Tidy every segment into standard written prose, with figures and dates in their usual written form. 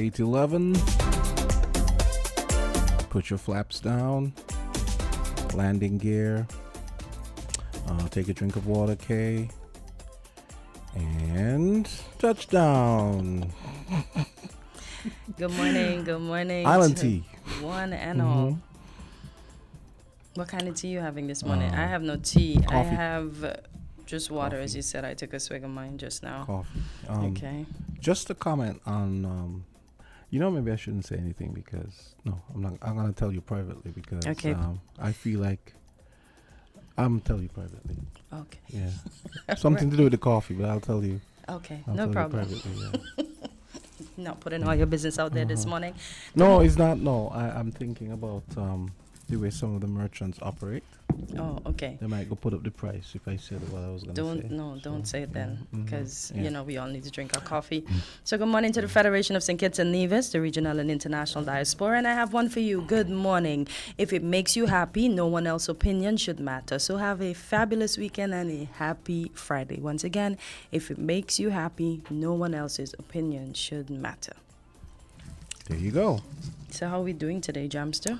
8:11. Put your flaps down. Landing gear. Take a drink of water, Kay. And touchdown. Good morning. Good morning. Island tea. One and all. What kind of tea you having this morning? I have no tea. Coffee. I have just water, as you said. I took a swig of mine just now. Coffee. Okay. Just a comment on, maybe I shouldn't say anything because, no, I'm not. I'm going to tell you privately because okay. I feel like I'm going to tell you privately. Okay. Yeah. Something to do with the coffee, but I'll tell you. Okay. I'll no tell problem. you privately, yeah. Not putting all your business out there this morning. No, it's not. No, I'm thinking about the way some of the merchants operate. Oh, okay. They might go put up the price if I said what I was going to say. Don't say it then, because we all need to drink our coffee. Mm. So good morning to the Federation of St. Kitts and Nevis, the regional and international diaspora, and I have one for you. Good morning. If it makes you happy, no one else's opinion should matter. So have a fabulous weekend and a happy Friday. Once again, if it makes you happy, no one else's opinion should matter. There you go. So how are we doing today, Jamster?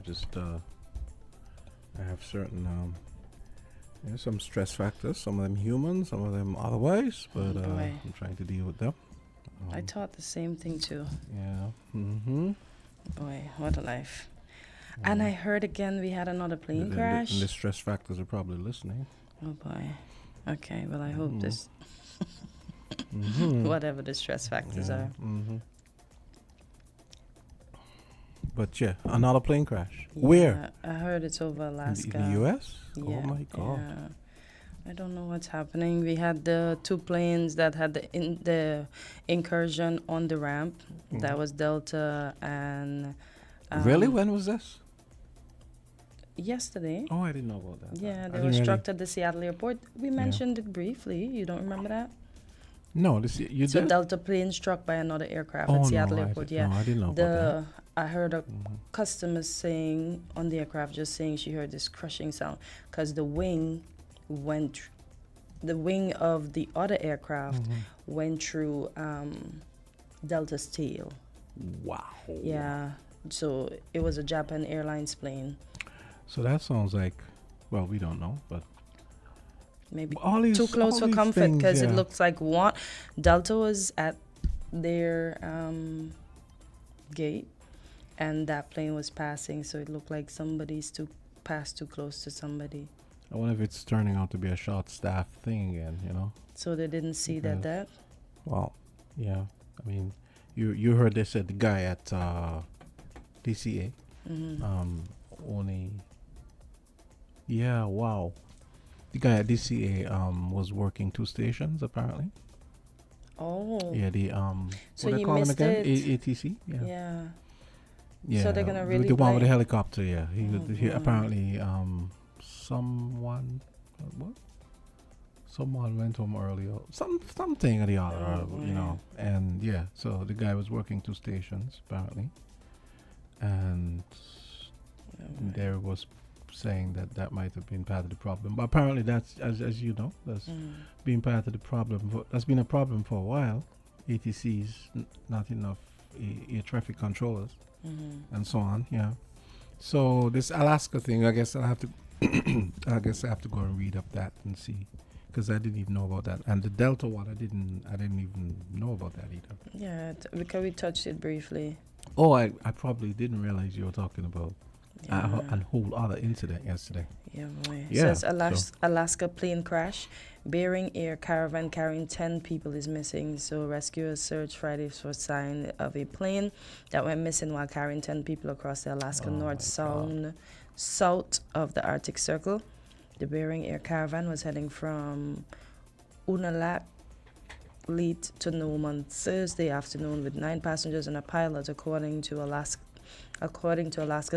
Just I have certain some stress factors, some of them human, some of them otherwise, but I'm trying to deal with them. I thought the same thing too. Yeah. Boy, what a life. And I heard again we had another plane crash. And the stress factors are probably listening. Oh boy. Okay, well I hope this whatever the stress factors are. But yeah, another plane crash. Yeah, where? I heard it's over Alaska. In the U.S.? Yeah, oh my God. Yeah. I don't know what's happening. We had the two planes that had the incursion on the ramp. That was Delta and... really? When was this? Yesterday. Oh, I didn't know about that. Yeah, they were struck at the Seattle airport. We mentioned it briefly. You don't remember that? No, you so did? Delta plane struck by another aircraft at Seattle airport. No, I didn't know about that. I heard a customer saying on the aircraft, just saying she heard this crushing sound because the wing of the other aircraft went through Delta's tail. Wow. Yeah, so it was a Japan Airlines plane. So that sounds like, well, we don't know, but maybe too close for comfort because it looks like Delta was at their gate and that plane was passing, so it looked like somebody's passed too close to somebody. I wonder if it's turning out to be a short staff thing again, So they didn't see that? Well, yeah. I mean, you heard they said the guy at DCA only Yeah, wow. The guy at DCA was working 2 stations apparently. Oh. Yeah, the So what they he call him missed again? it. ATC. Yeah. Yeah. Yeah. So they're gonna the really one with the blame. helicopter. Yeah. He boy. apparently someone what? Someone went home early or something or the other, you know. And yeah, so the guy was working 2 stations apparently, and there was saying that that might have been part of the problem. But apparently, that's as you know, that's been part of the problem. That's been a problem for a while. ATCs, not enough air traffic controllers, and so on. Yeah. So this Alaska thing, I guess I'll have to, I guess I have to go and read up that and see, because I didn't even know about that. And the Delta one, I didn't even know about that either. Yeah, because we touched it briefly. Oh, I probably didn't realize you were talking about a whole other incident yesterday. Yeah, boy. Yeah, Says Alaska plane crash. Bering Air caravan carrying 10 people is missing. So rescuers search Friday for sign of a plane that went missing while carrying 10 people across the Alaska North Sound, south of the Arctic Circle. The Bering Air caravan was heading from Unalak to Nome on Thursday afternoon with 9 passengers and a pilot, according to Alaska's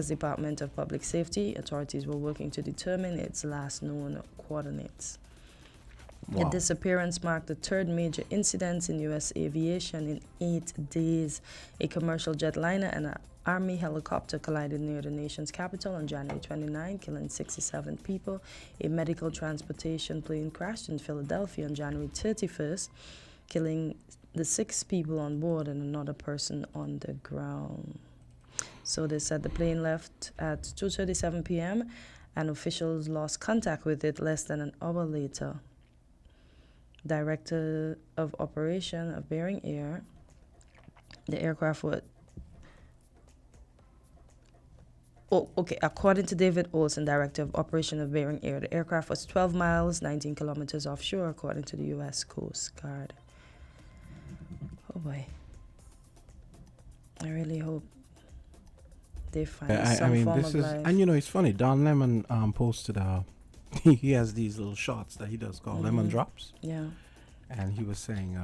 Department of Public Safety. Authorities were working to determine its last known coordinates. Wow. The disappearance marked the third major incident in U.S. aviation in 8 days. A commercial jetliner and an Army helicopter collided near the nation's capital on January 29, killing 67 people. A medical transportation plane crashed in Philadelphia on January 31st, killing the 6 people on board and another person on the ground. So they said the plane left at 2:37 p.m. and officials lost contact with it less than an hour later. Director of Operation of Bering Air, the aircraft would... According to David Olson, Director of Operation of Bering Air, the aircraft was 12 miles, 19 kilometers offshore, according to the U.S. Coast Guard. Oh boy. I really hope they find some form of life. And you know, it's funny. Don Lemon posted he has these little shots that he does called lemon drops. Yeah. And he was saying,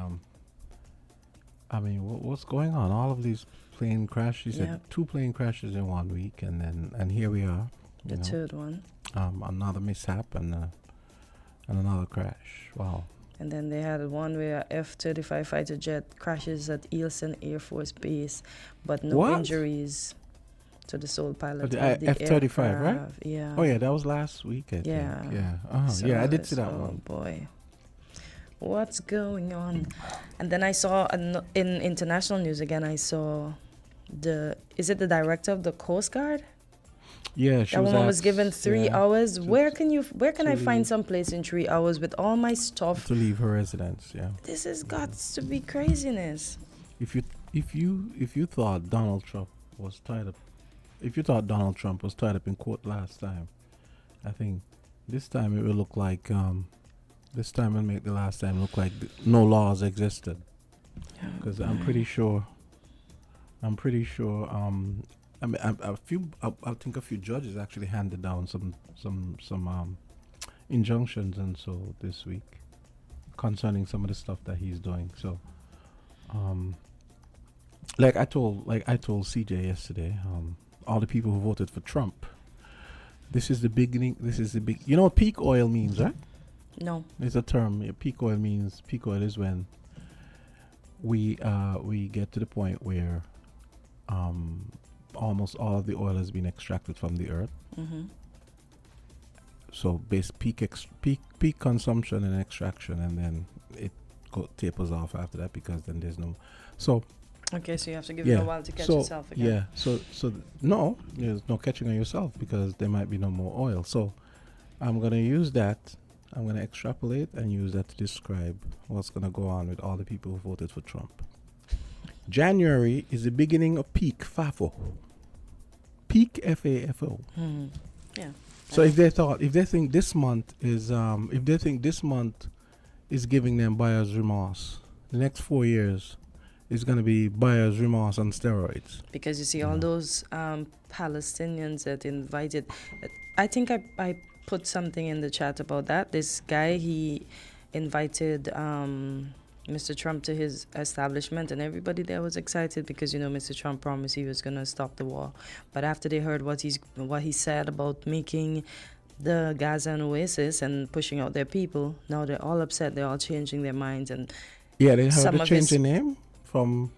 I mean, what's going on? All of these plane crashes. He said 2 plane crashes in 1 week, and here we are. The third one. Another mishap and another crash. Wow. And then they had one where a F-35 fighter jet crashes at Eelson Air Force Base, but no injuries to the sole pilot. The F-35, right? Yeah. Oh yeah, that was last week, I think. Yeah. So yeah, I did see that one. Oh boy. What's going on? And then I saw in international news again, I saw is it the director of the Coast Guard? Yeah, that woman was given 3 hours. Where can I find some place in 3 hours with all my stuff to leave her residence? Yeah, this has got to be craziness. If you thought Donald Trump was tied up, in court last time, I think this time it will look like this time will make the last time look like no laws existed, because I'm pretty sure. I mean, I think a few judges actually handed down some injunctions and so this week concerning some of the stuff that he's doing. So, like I told CJ yesterday, all the people who voted for Trump. This is the beginning. You know what peak oil means, right? No. It's a term. Peak oil is when we get to the point where almost all of the oil has been extracted from the earth. So peak consumption and extraction, and then it tapers off after that, because then there's no. So. Okay, so you have to give it a while to catch yourself again. Yeah. So no, there's no catching on yourself, because there might be no more oil. So I'm gonna use that. I'm gonna extrapolate and use that to describe what's gonna go on with all the people who voted for Trump. January is the beginning of peak FAFO. Peak FAFO. Yeah. So if they think this month is giving them buyer's remorse, the next 4 years is going to be buyer's remorse on steroids. Because you see all those Palestinians that invited. I think I put something in the chat about that. This guy, he invited Mr. Trump to his establishment, and everybody there was excited because Mr. Trump promised he was gonna stop the war. But after they heard what he said about making the Gaza an oasis and pushing out their people, now they're all upset. They're all changing their minds, and yeah, they have to change the name from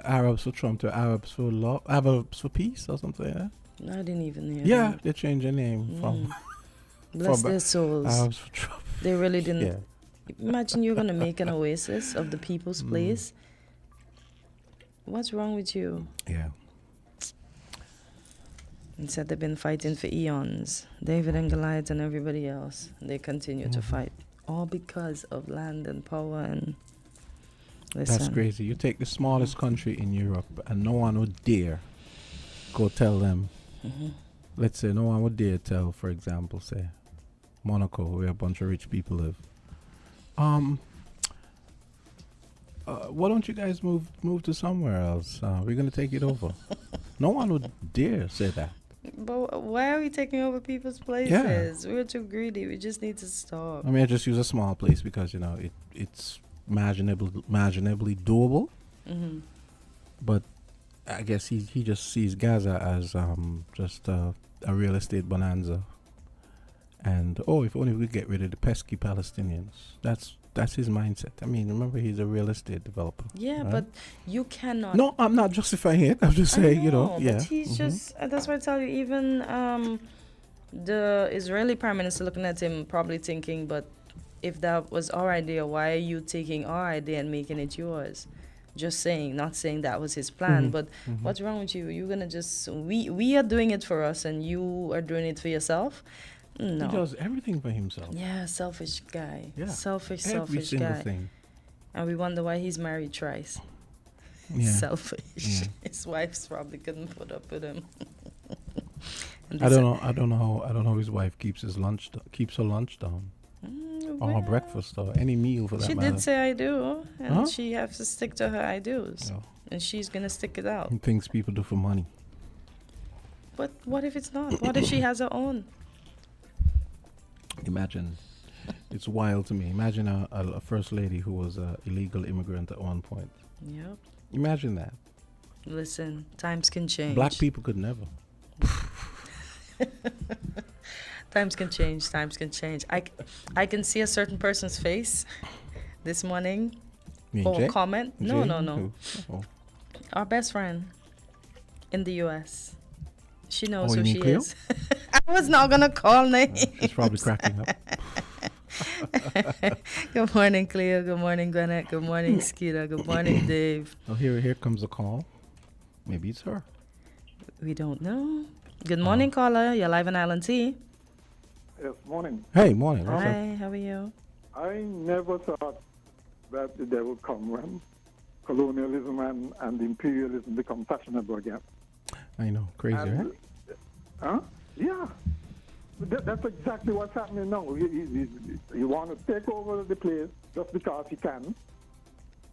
Arabs for Trump to Arabs for peace or something like that. I didn't even hear. Yeah, that. they changed the name from. Bless their souls. Arabs for Trump. They really didn't. Yeah. Imagine you're gonna make an oasis of the people's place. What's wrong with you? Yeah. And said they've been fighting for eons. David and Goliath and everybody else. They continue to fight. All because of land and power and listen. That's crazy. You take the smallest country in Europe and no one would dare go tell them. Let's say no one would dare tell, for example, say Monaco, where a bunch of rich people live. Why don't you guys move to somewhere else? We're gonna take it over. No one would dare say that. But why are we taking over people's places? We're too greedy. We just need to stop. I mean, I just use a small place because it's imaginably doable. But I guess he just sees Gaza as just a real estate bonanza. And if only we get rid of the pesky Palestinians. That's his mindset. I mean, remember, he's a real estate developer. Yeah, right? But you cannot. No, I'm not justifying it. I'm just saying, Yeah. But he's just. That's why I tell you, even the Israeli prime minister looking at him, probably thinking, but if that was our idea, why are you taking our idea and making it yours? Just saying, not saying that was his plan, but what's wrong with you? You're gonna just we are doing it for us, and you are doing it for yourself. No. He does everything for himself. Yeah, selfish guy. Yeah. Selfish Every single guy. Thing. And we wonder why he's married twice. Yeah. Selfish. Yeah. His wife's probably couldn't put up with him. I don't know how his wife keeps her lunch down. Or breakfast or any meal for that matter. She did say I do, and she has to stick to her I do's. Yeah. And she's gonna stick it out. And things people do for money. But what if it's not? What if she has her own? Imagine. It's wild to me. Imagine a first lady who was an illegal immigrant at one point. Yep. Imagine that. Listen, times can change. Black people could never. Times can change. Times can change. I can see a certain person's face this morning or Jay? comment. Jay? No. Oh. Our best friend in the U.S. She knows who you mean she Cleo? is. I was not gonna call names. She's probably cracking up. Good morning, Cleo. Good morning, Gwinnett. Good morning, Skeeter. Good morning, Dave. Oh, here comes a call. Maybe it's her. We don't know. Good morning, caller. You're live on Island T. Yes, morning. Hey, morning. What's up? Hi, how are you? I never thought that the day would come when colonialism and imperialism become fashionable again. I know. Crazy, right? Huh? Yeah. That's exactly what's happening now. You want to take over the place just because you can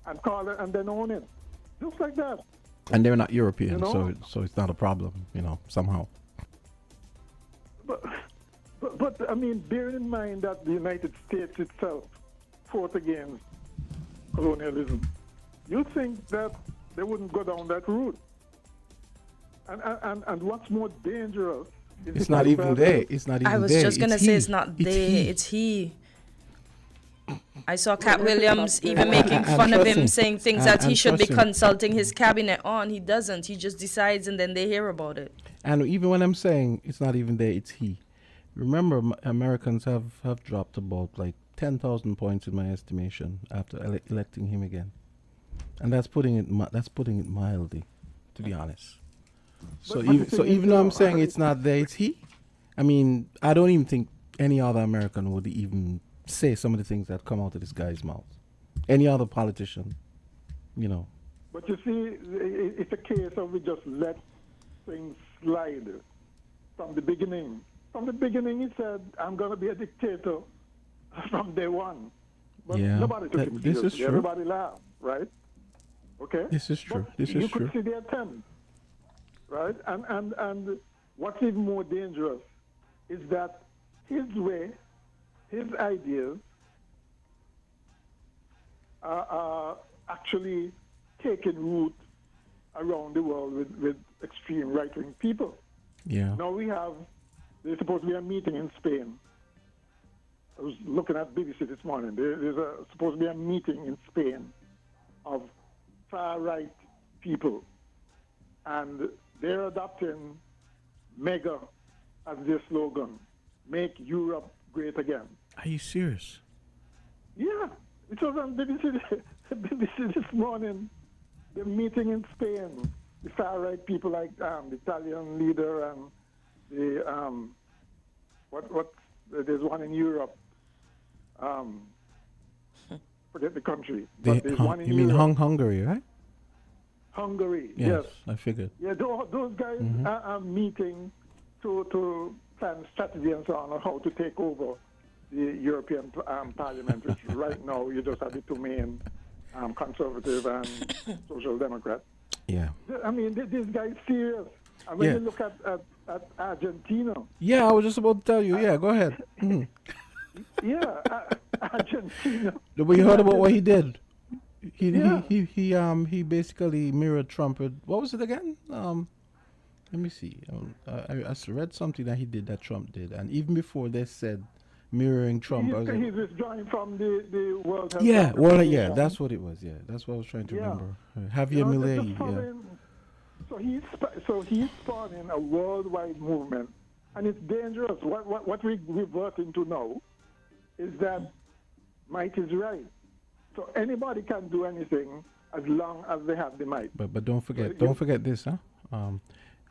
and call it and then own it. Just like that. And they're not European, You know? so it's not a problem, somehow. But I mean, bearing in mind that the United States itself fought against colonialism, you think that they wouldn't go down that route? And what's more dangerous is It's not even there. It's not even there. I was just going to say it's not there. It's he. I saw Cat Williams even making fun of him, saying things that he should be consulting his cabinet on. He doesn't. He just decides and then they hear about it. And even when I'm saying it's not even there, it's he. Remember, Americans have dropped about like 10,000 points in my estimation after electing him again. And that's putting it mildly, to be honest. So even though I'm saying it's not there, it's he. I mean, I don't even think any other American would even say some of the things that come out of this guy's mouth. Any other politician, But you see, it's a case of we just let things slide from the beginning. From the beginning, he said, I'm going to be a dictator from day one. But nobody took it seriously. This is true. Everybody laughed, right? Okay? This is true. But you could see the attempt, right? And what's even more dangerous is that his way, his ideas are actually taking root around the world with extreme right-wing people. Yeah. Now there's supposed to be a meeting in Spain. I was looking at BBC this morning. There's supposed to be a meeting in Spain of far-right people. And they're adopting MEGA as their slogan, Make Europe Great Again. Are you serious? Yeah, it was on BBC, BBC this morning. The meeting in Spain, the far-right people like the Italian leader and the, there's one in Europe. Forget the country. But there's one in you mean Europe. Hungary, right? Hungary, Yes, yes. I figured. Yeah, those guys are meeting to plan strategy and so on how to take over the European Parliament, which right now you just have the two main conservative and social democrat. Yeah. I mean, this guy's serious. And when you look at Argentina. Yeah, I was just about to tell you. Yeah, go ahead. Yeah, Argentina. But you heard about what he did. He basically mirrored Trump. What was it again? Let me see. I read something that he did that Trump did, and even before they said mirroring Trump, He's withdrawing from the World Health Well, Organization. yeah, that's what it was. Yeah, that's what I was trying to remember. Javier Milei. Yeah. So he's spawning a worldwide movement, and it's dangerous. What we revert into now is that might is right. So anybody can do anything as long as they have the might. But don't forget this, huh?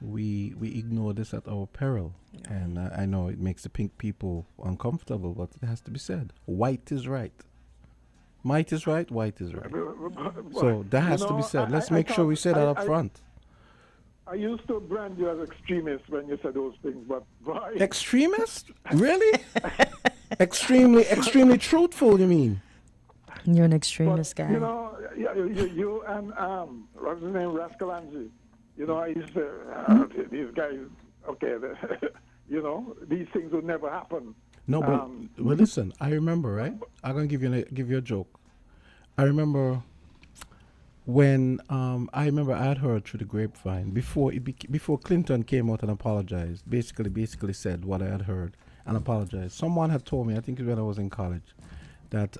We ignore this at our peril, and I know it makes the pink people uncomfortable, but it has to be said. White is right. Might is right. White is right. So that has to be said. Let's make sure we say that up front. I used to brand you as extremist when you said those things, but boy. Extremist? Really? extremely truthful, you mean? You're an extremist guy. You know, you and what's his name, Rascalangi. You know, I used to these guys. Okay, you know, these things would never happen. No, but well, listen. I remember, right? I'm gonna give you a joke. I remember when I had heard through the grapevine before Clinton came out and apologized. Basically said what I had heard and apologized. Someone had told me, I think it was when I was in college, that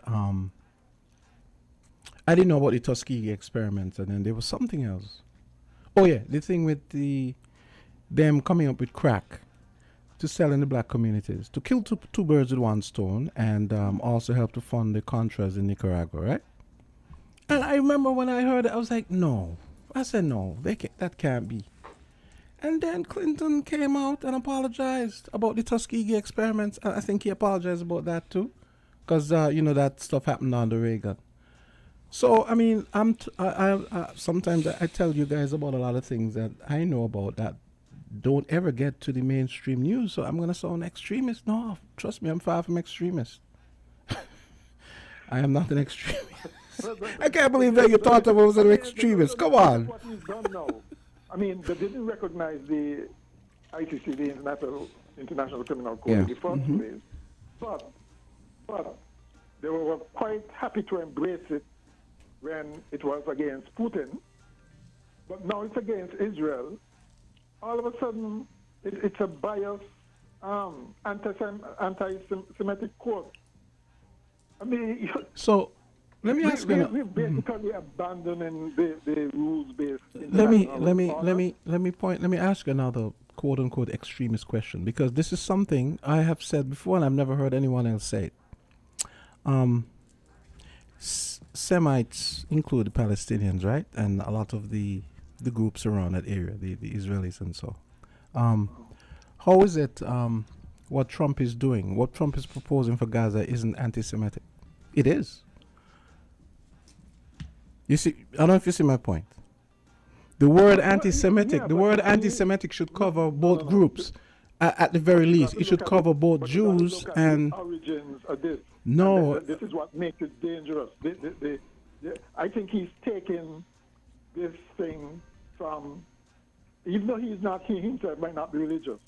I didn't know about the Tuskegee experiments, and then there was something else. Oh yeah, the thing with them coming up with crack to sell in the black communities, to kill two birds with one stone, and also help to fund the Contras in Nicaragua, right? And I remember when I heard it, I was like, no. I said, no, that can't be. And then Clinton came out and apologized about the Tuskegee experiments. I think he apologized about that too, because that stuff happened under Reagan. So I mean, sometimes I tell you guys about a lot of things that I know about that don't ever get to the mainstream news. So I'm gonna sound extremist. No, trust me, I'm far from extremist. I am not an extremist. I can't believe that you thought I was an extremist. Come on. What he's done now. I mean, they didn't recognize the ICC, the International Criminal Court, in the first place. But they were quite happy to embrace it when it was against Putin. But now it's against Israel. All of a sudden, it's a biased, anti-Semitic court. I mean, so let me ask you. We're basically abandoning the rules-based. Let me ask another quote-unquote extremist question, because this is something I have said before and I've never heard anyone else say it. Semites include the Palestinians, right, and a lot of the groups around that area, the Israelis and so. How is it what Trump is doing, what Trump is proposing for Gaza isn't anti-Semitic? It is. You see, I don't know if you see my point. The word anti-Semitic, anti-Semitic should cover both groups. At the very least, it should cover both Jews and. The origins of this. No. This is what makes it dangerous. I think he's taking this thing from, even though he himself might not be religious,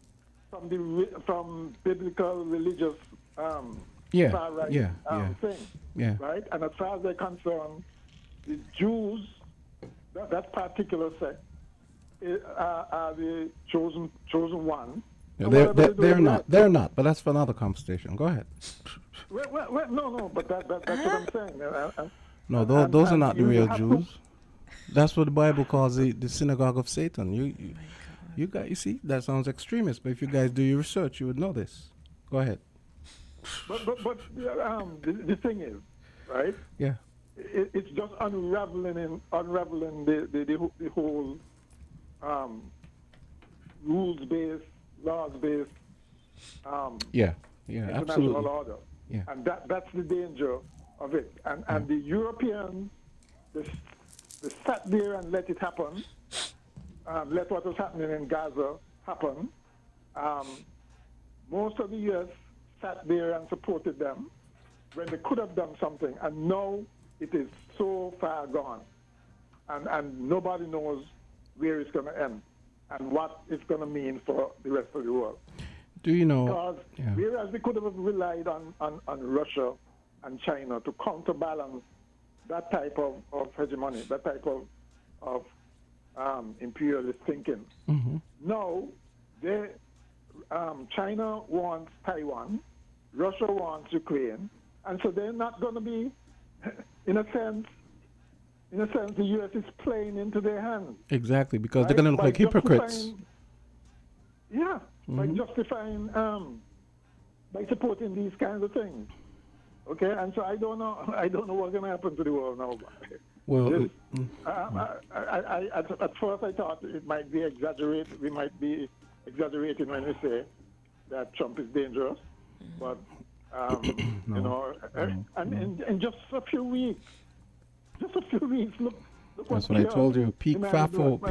from biblical religious Yeah, far right thing, yeah. right? And as far as they're concerned, the Jews, that particular sect, are the chosen one. Yeah, And they're whatever they do they're is not. right. They're not. But that's for another conversation. Go ahead. Well, no, but that's what I'm saying. No, those are and not the you real have to- Jews. That's what the Bible calls the synagogue of Satan. You guys, you see, that sounds extremist. But if you guys do your research, you would know this. Go ahead. But the thing is, right? Yeah. It's just unraveling the whole rules-based, laws-based Yeah. international Absolutely. order. Yeah. And that's the danger of it. And the Europeans, they sat there and let it happen, let what was happening in Gaza happen. Most of the U.S. sat there and supported them when they could have done something. And now it is so far gone. And nobody knows where it's going to end and what it's going to mean for the rest of the world. Do you know? Because whereas we could have relied on Russia and China to counterbalance that type of hegemony, that type of imperialist thinking. Mm-hmm. Now, China wants Taiwan, Russia wants Ukraine, and so they're not going to be, in a sense, the U.S. is playing into their hands. Exactly, because Right? they're going to look By like hypocrites. By justifying, by supporting these kinds of things. Okay, and so I don't know what's going to happen to the world now. Well, At first I thought it might be exaggerated. We might be exaggerating when we say that Trump is dangerous, but you know, and in just a few weeks, look that's what I told you. Peak FAFO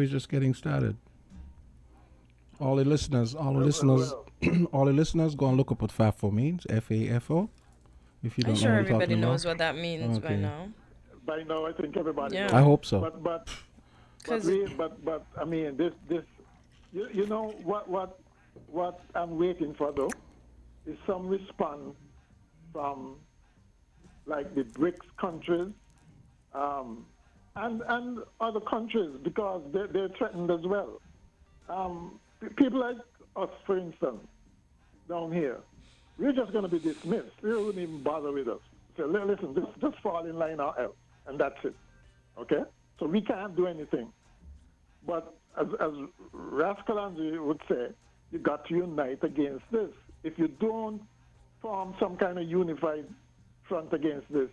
is just getting started. All the listeners, all the listeners, go and look up what FAFO means. FAFO. If you don't I'm know sure what I'm everybody talking knows about. what that means by Okay. now. By now, I think everybody. Yeah. knows. I hope so. But I mean, this you know what I'm waiting for though is some response from like the BRICS countries and other countries because they're threatened as well. People like us, for instance, down here, we're just going to be dismissed. They wouldn't even bother with us. So listen, just fall in line or else, and that's it. Okay? So we can't do anything. But as Rascalanzi would say, you got to unite against this. If you don't form some kind of unified front against this,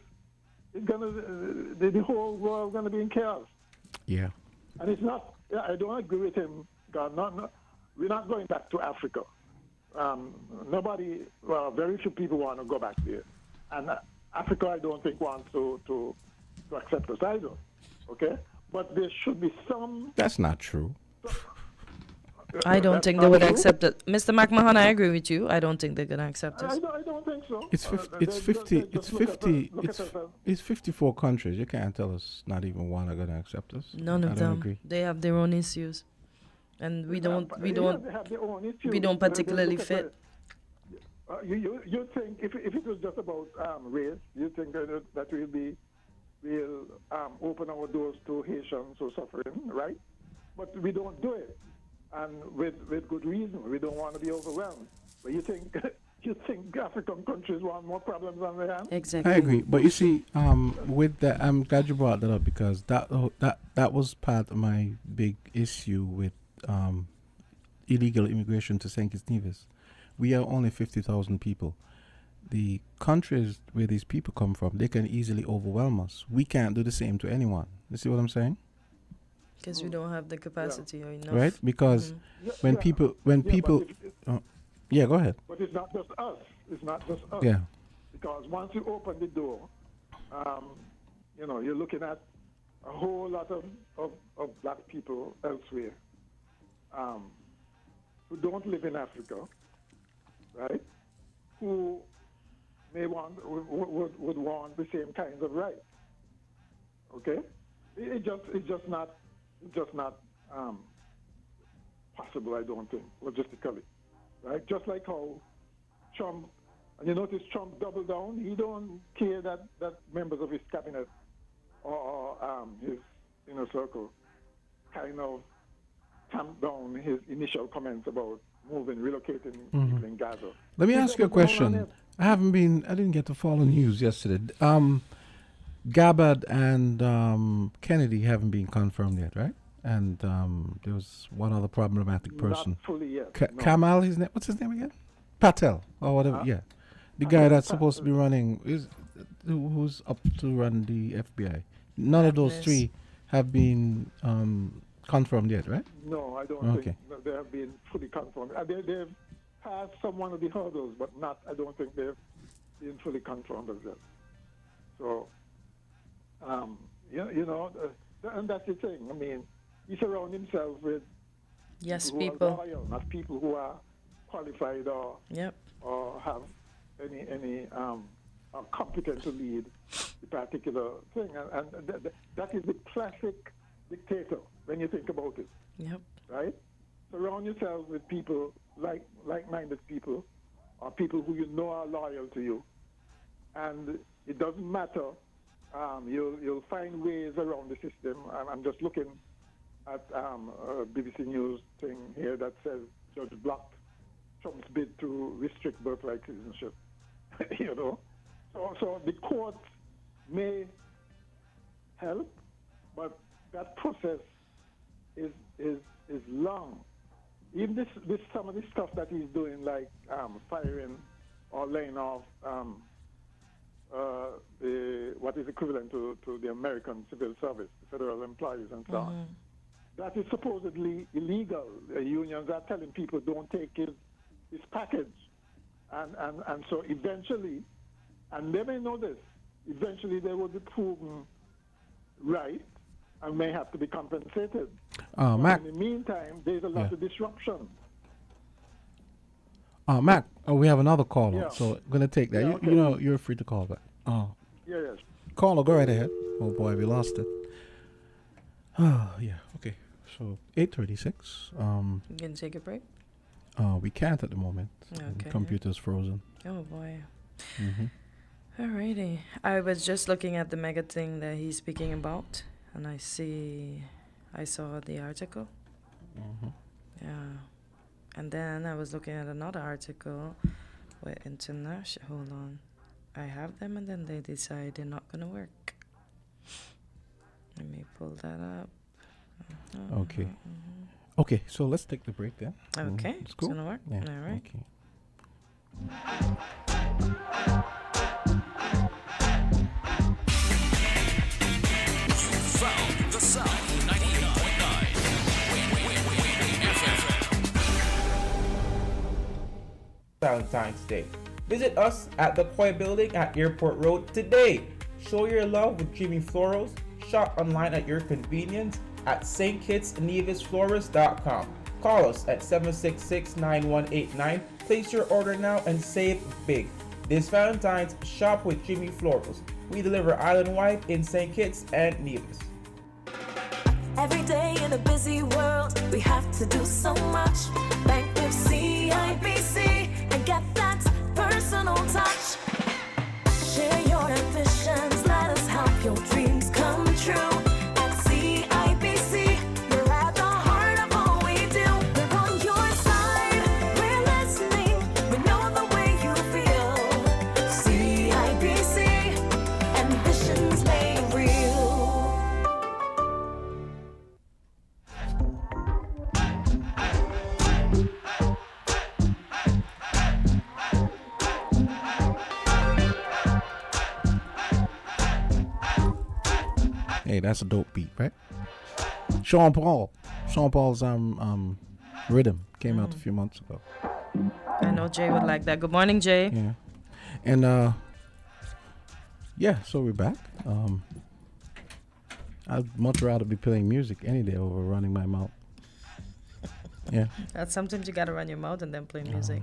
it's gonna the whole world gonna be in chaos. Yeah. And it's not. I don't agree with him. God, we're not going back to Africa. Nobody. Well, very few people want to go back there, and Africa, I don't think wants to accept us either. Okay, but there should be some. That's not true. I don't think they would accept it. Mr. McMahon, I agree with you. I don't think they're going to accept I us. don't think so. It's 54 countries. You can't tell us not even one are going to accept us. None I of don't them. agree. They have their own issues. And we don't They have their own issues. we don't particularly fit. You think if it was just about race, you think that we'll open our doors to Haitians who are suffering, right? But we don't do it, and with good reason. We don't want to be overwhelmed. But you think African countries want more problems on their hands? Exactly. I agree, but you see, with that, I'm glad you brought that up because that was part of my big issue with illegal immigration to St. Kitts Nevis. We are only 50,000 people. The countries where these people come from, they can easily overwhelm us. We can't do the same to anyone. You see what I'm saying? Because we don't have the capacity or enough. Right? Because when people, yeah, go ahead. But it's not just us. It's not just us. Yeah. Because once you open the door, you're looking at a whole lot of black people elsewhere who don't live in Africa, right? Who may would want the same kinds of rights. Okay, it's just not possible, I don't think, logistically. Right? Just like how Trump, and you notice Trump doubled down. He don't care that members of his cabinet or his inner circle kind of tamped down his initial comments about relocating people in Gaza. Let me He ask you a doubled down on question. it. I didn't get to follow news yesterday. Gabbard and Kennedy haven't been confirmed yet, right? And there was one other problematic person. Not fully yet. no. Kamal, his name? What's his name again? Patel or whatever. Yeah, the guy that's supposed to be running who's up to run the FBI. None of those Agnes. three have been confirmed yet, right? No, I don't Okay. think that they have been fully confirmed. They've passed some one of the hurdles, but not. I don't think they've been fully confirmed as yet. So, and that's the thing. I mean, he surrounds himself with Yes, who people. are loyal, not people who are qualified Yep. or have any are competent to lead the particular thing. And that is the classic dictator when you think about it. Yep. Right? Surround yourself with people like-minded people, or people who you know are loyal to you, and it doesn't matter. You'll find ways around the system. I'm just looking at a BBC News thing here that says Judge blocked Trump's bid to restrict birthright citizenship. So the court may help, but that process is long. Even this some of the stuff that he's doing, like firing or laying off what is equivalent to the American civil service, the federal employees and so on. That is supposedly illegal. The unions are telling people don't take his package, and so eventually, and they may know this, eventually they will be proven right and may have to be compensated. Mac. In the meantime, there's a lot of disruption. Mac, we have another caller, Yeah. so I'm gonna take that. Yeah, You okay. you're free to call back. Yes. Caller, go right ahead. Oh boy, we lost it. Yeah. Okay. So 8:36. You can take a break. We can't at the moment. Okay. Computer's frozen. Oh boy. Hmm. Alrighty. I was just looking at the mega thing that he's speaking about, and I saw the article. Yeah. And then I was looking at another article where international. Hold on. I have them, and then they decide they're not gonna work. Let me pull that up. Okay. Okay, so let's take the break then. Okay. It's cool. gonna work. Yeah. All right. Okay. Found the Sound 98.9 FM. Valentine's Day. Visit us at the Koi Building at Airport Road today. Show your love with Jimmy Florals. Shop online at your convenience at stkitsnevisflorist.com. Call us at 766-9189. Place your order now and save big. This Valentine's, shop with Jimmy Florals. We deliver island-wide in St. Kitts and Nevis. Every day in a busy world, we have to do so much. Bank with CIBC and get that personal touch. Share your ambitions, let us help your dreams come true. At CIBC, you're at the heart of all we do. We're on your side, we're listening, we know the way you feel. CIBC, ambitions made real. Hey, that's a dope beat, right? Sean Paul's rhythm came out a few months ago. I know Jay would like that. Good morning, Jay. Yeah. And yeah, so we're back. I'd much rather be playing music any day over running my mouth. Yeah. Sometimes you gotta run your mouth and then play music.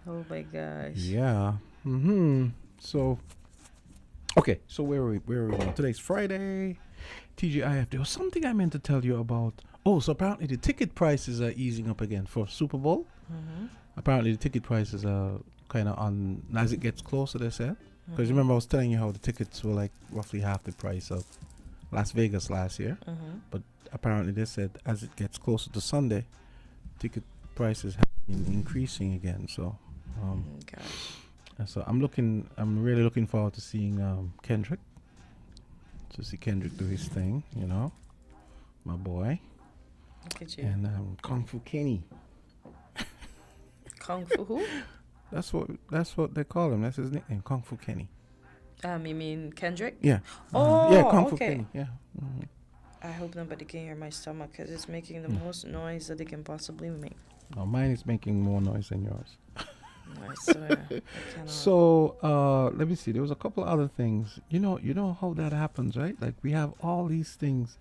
Oh my gosh. Yeah. So okay, so where are we going? Today's Friday. TGIF. There was something I meant to tell you about. so apparently the ticket prices are easing up again for Super Bowl. Apparently the ticket prices are kind of on as it gets closer, they said. Because remember I was telling you how the tickets were like roughly half the price of Las Vegas last year. But apparently they said as it gets closer to Sunday, ticket prices have been increasing again. So and so I'm really looking forward to seeing Kendrick. To see Kendrick do his thing, you know. My boy. Look at you. And Kung Fu Kenny. Kung Fu who? That's what they call him. That's his nickname, Kung Fu Kenny. You mean Kendrick? Yeah. Oh, yeah, Kung Fu okay. Kenny. Yeah. I hope nobody can hear my stomach because it's making the most noise that it can possibly make. Oh, mine is making more noise than yours. I swear. I cannot. So let me see. There was a couple of other things. You know how that happens, right? Like we have all these things.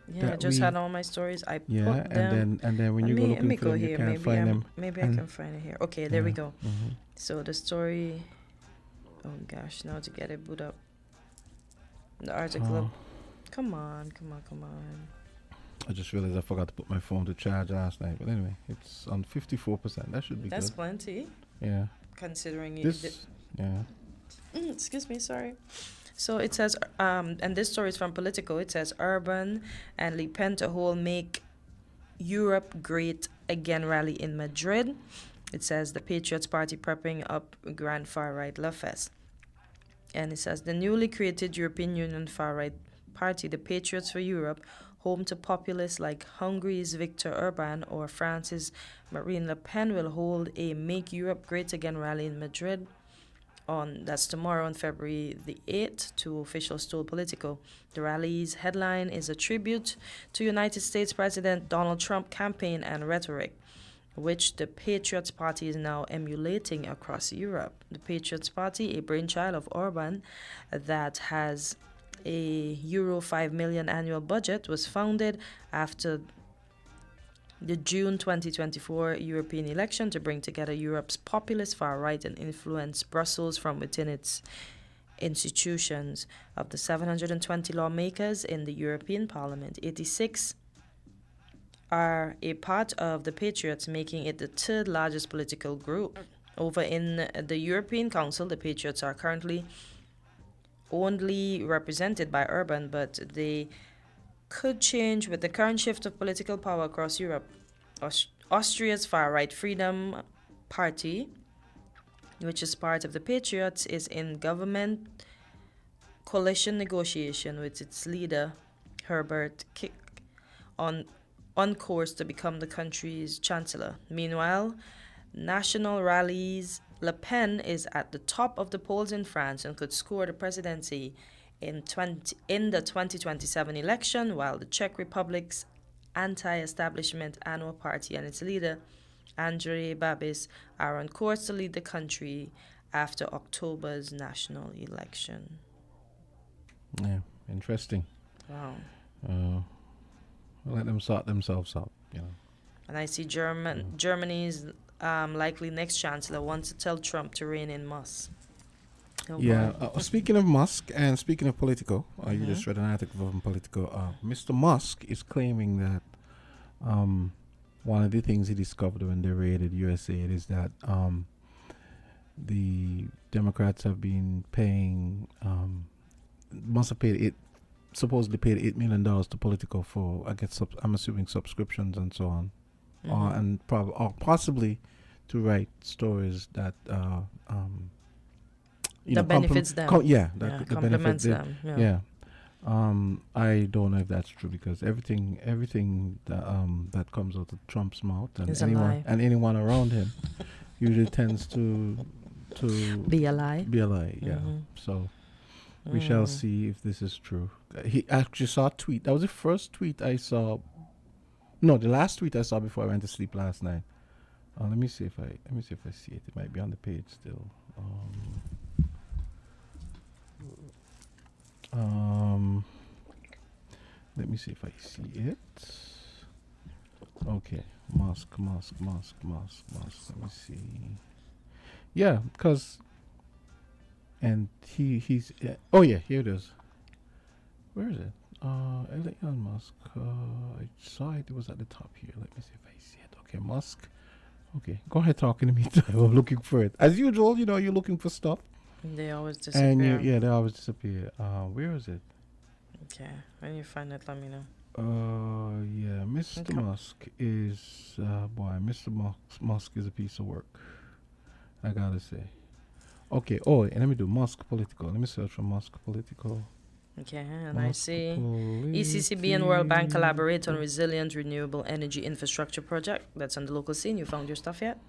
Yeah, I just had all my stories. I put them. and then when you go looking for them, you can't find them. Maybe I can find it here. Okay, there we go. So the story. Oh gosh, now to get it boot up. The article. Come on. I just realized I forgot to put my phone to charge last night. But anyway, it's on 54%. That should be That's good. plenty. Yeah. Considering excuse me, sorry. So it says, and this story is from Politico. It says, Urban and Le Pen to hold Make Europe Great Again rally in Madrid. It says the Patriots Party prepping up Grand Far-Right Love Fest. And it says the newly created European Union Far-Right Party, the Patriots for Europe, home to populists like Hungary's Viktor Orban or France's Marine Le Pen, will hold a Make Europe Great Again rally in Madrid. That's tomorrow on February the 8th, to officials told Politico. The rally's headline is a tribute to United States President Donald Trump campaign and rhetoric, which the Patriots Party is now emulating across Europe. The Patriots Party, a brainchild of Orban that has a Euro 5 million annual budget, was founded after the June 2024 European election to bring together Europe's populist far-right and influence Brussels from within its institutions. Of the 720 lawmakers in the European Parliament, 86 are a part of the Patriots, making it the third largest political group. Over in the European Council, the Patriots are currently only represented by Orban, but they could change with the current shift of political power across Europe. Austria's far-right Freedom Party, which is part of the Patriots, is in government coalition negotiation with its leader, Herbert Kick, on course to become the country's chancellor. Meanwhile, National Rally's Le Pen is at the top of the polls in France and could score the presidency in the 2027 election, while the Czech Republic's anti-establishment Anno Party and its leader, Andrej Babis, are on course to lead the country after October's national election. Yeah, interesting. Wow. Let them sort themselves out, you know. And I see Germany's likely next chancellor wants to tell Trump to rein in Musk. Oh, yeah. Speaking of Musk and speaking of Politico, you just read an article from Politico. Mr. Musk is claiming that one of the things he discovered when they raided USAID is that the Democrats have been paying, supposedly paid $8 million to Politico for, I guess, I'm assuming subscriptions and so on, or possibly to write stories that benefits them. That complements them. Yeah. I don't know if that's true, because everything that comes out of Trump's mouth and anyone around him usually tends to be a lie. Yeah. So we shall see if this is true. He actually saw a tweet. That was the first tweet I saw. No, the last tweet I saw before I went to sleep last night. Let me see if I see it. It might be on the page still. Let me see if I see it. Okay, Musk. Let me see. Yeah, because, and he's. Oh yeah, here it is. Where is it? Elon Musk. I saw it. It was at the top here. Let me see if I see it. Okay, Musk. Okay, go ahead talking to me. I'm looking for it. As usual, you're looking for stuff. They always disappear. And they always disappear. Where is it? Okay, when you find it, let me know. Yeah, Mr. Okay. Musk is Musk is a piece of work. I gotta say. Okay. Oh, and let me do Musk political. Let me search for Musk political. Okay, and I Musk see ECCB and World Bank collaborate on resilient renewable energy infrastructure project. That's on the local scene. You found your stuff yet?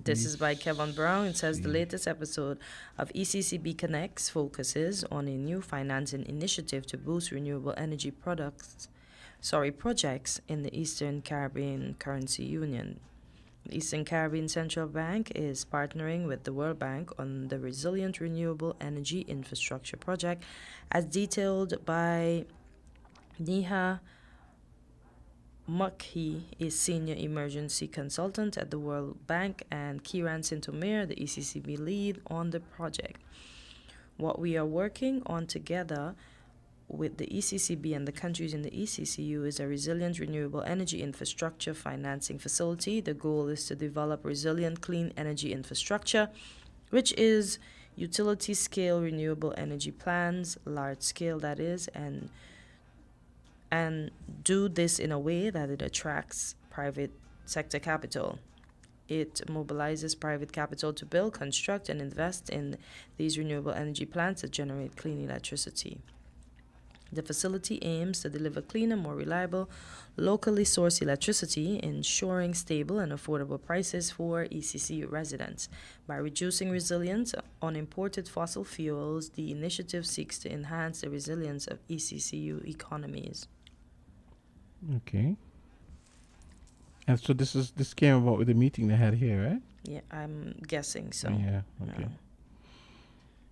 This is by Kevin Brown. It says the latest episode of ECCB Connects focuses on a new financing initiative to boost renewable energy projects in the Eastern Caribbean Currency Union. The Eastern Caribbean Central Bank is partnering with the World Bank on the Resilient Renewable Energy Infrastructure Project, as detailed by Neha Mukhi, a senior emergency consultant at the World Bank, and Kiran Sintomir, the ECCB lead on the project. What we are working on together with the ECCB and the countries in the ECCU is a resilient renewable energy infrastructure financing facility. The goal is to develop resilient clean energy infrastructure, which is utility scale renewable energy plans, large scale that is, and do this in a way that it attracts private sector capital. It mobilizes private capital to build, construct, and invest in these renewable energy plants that generate clean electricity. The facility aims to deliver cleaner, more reliable, locally sourced electricity, ensuring stable and affordable prices for ECCU residents. By reducing reliance on imported fossil fuels, the initiative seeks to enhance the resilience of ECCU economies. Okay. And so this came about with the meeting they had here, right? Yeah, I'm guessing so. Yeah. Okay.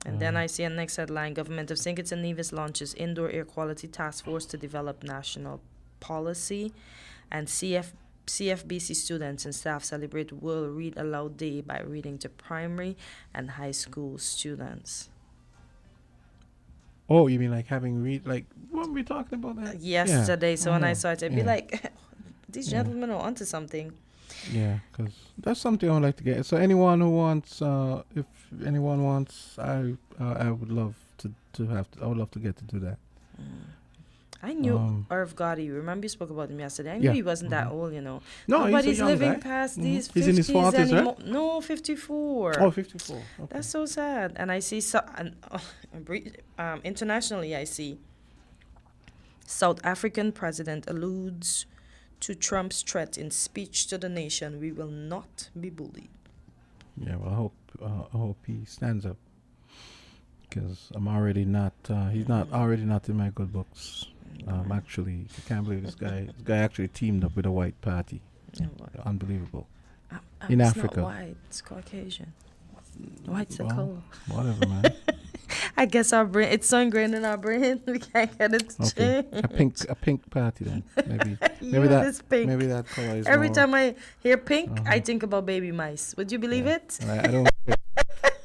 And then I see a next headline: Government of St. Kitts and Nevis launches Indoor Air Quality Task Force to develop national policy. And CFBC students and staff celebrate World Read Aloud Day by reading to primary and high school students. Oh, you mean like having read, like, weren't we talking about that? Yesterday, Yeah. so when I saw it, I'd be Yeah. like, these gentlemen are onto something. Yeah, because that's something I would like to get. So anyone who wants, if anyone wants, I would love to have. I would love to get to do that. I knew Irv Gotti. Remember you spoke about him yesterday. I knew Yeah. he wasn't that old, you know. No, Nobody's he's a young living guy. past Mhm. these 50s He's in his 40s, right? anymore. No, 54. Oh, 54. Okay. That's so sad. And I see internationally, I see South African president alludes to Trump's threat in speech to the nation: "We will not be bullied." Yeah, well, I hope he stands up, because I'm already not. He's not already not in my good books. Actually, I can't believe this guy. This guy actually teamed up with a white party. Yeah, what? Unbelievable. In It's Africa. not white, it's Caucasian. White's a Well, color. Whatever, man. I guess our brain, it's so ingrained in our brain, we can't get it to Okay, change. a pink party then. Maybe You that. is pink. Maybe that color is Every more, time I hear pink, I Uh-huh. think about baby mice. Would you believe Yeah. it? I don't.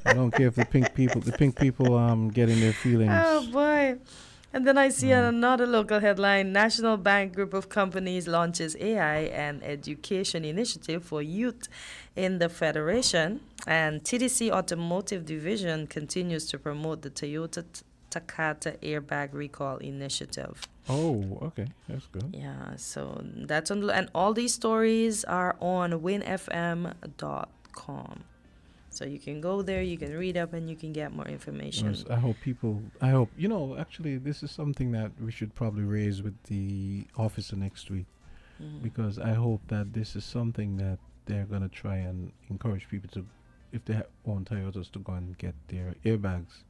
I don't care if the pink people getting their feelings. Oh boy. And then I see another local headline: National Bank Group of Companies launches AI and education initiative for youth in the Federation. And TDC Automotive Division continues to promote the Toyota Takata airbag recall initiative. Oh, okay, that's good. Yeah, so that's on, and all these stories are on winfm.com. So you can go there, you can read up, and you can get more information. Yes, I hope actually this is something that we should probably raise with the officer next week, because I hope that this is something that they're going to try and encourage people to, if they own Toyotas, to go and get their airbags.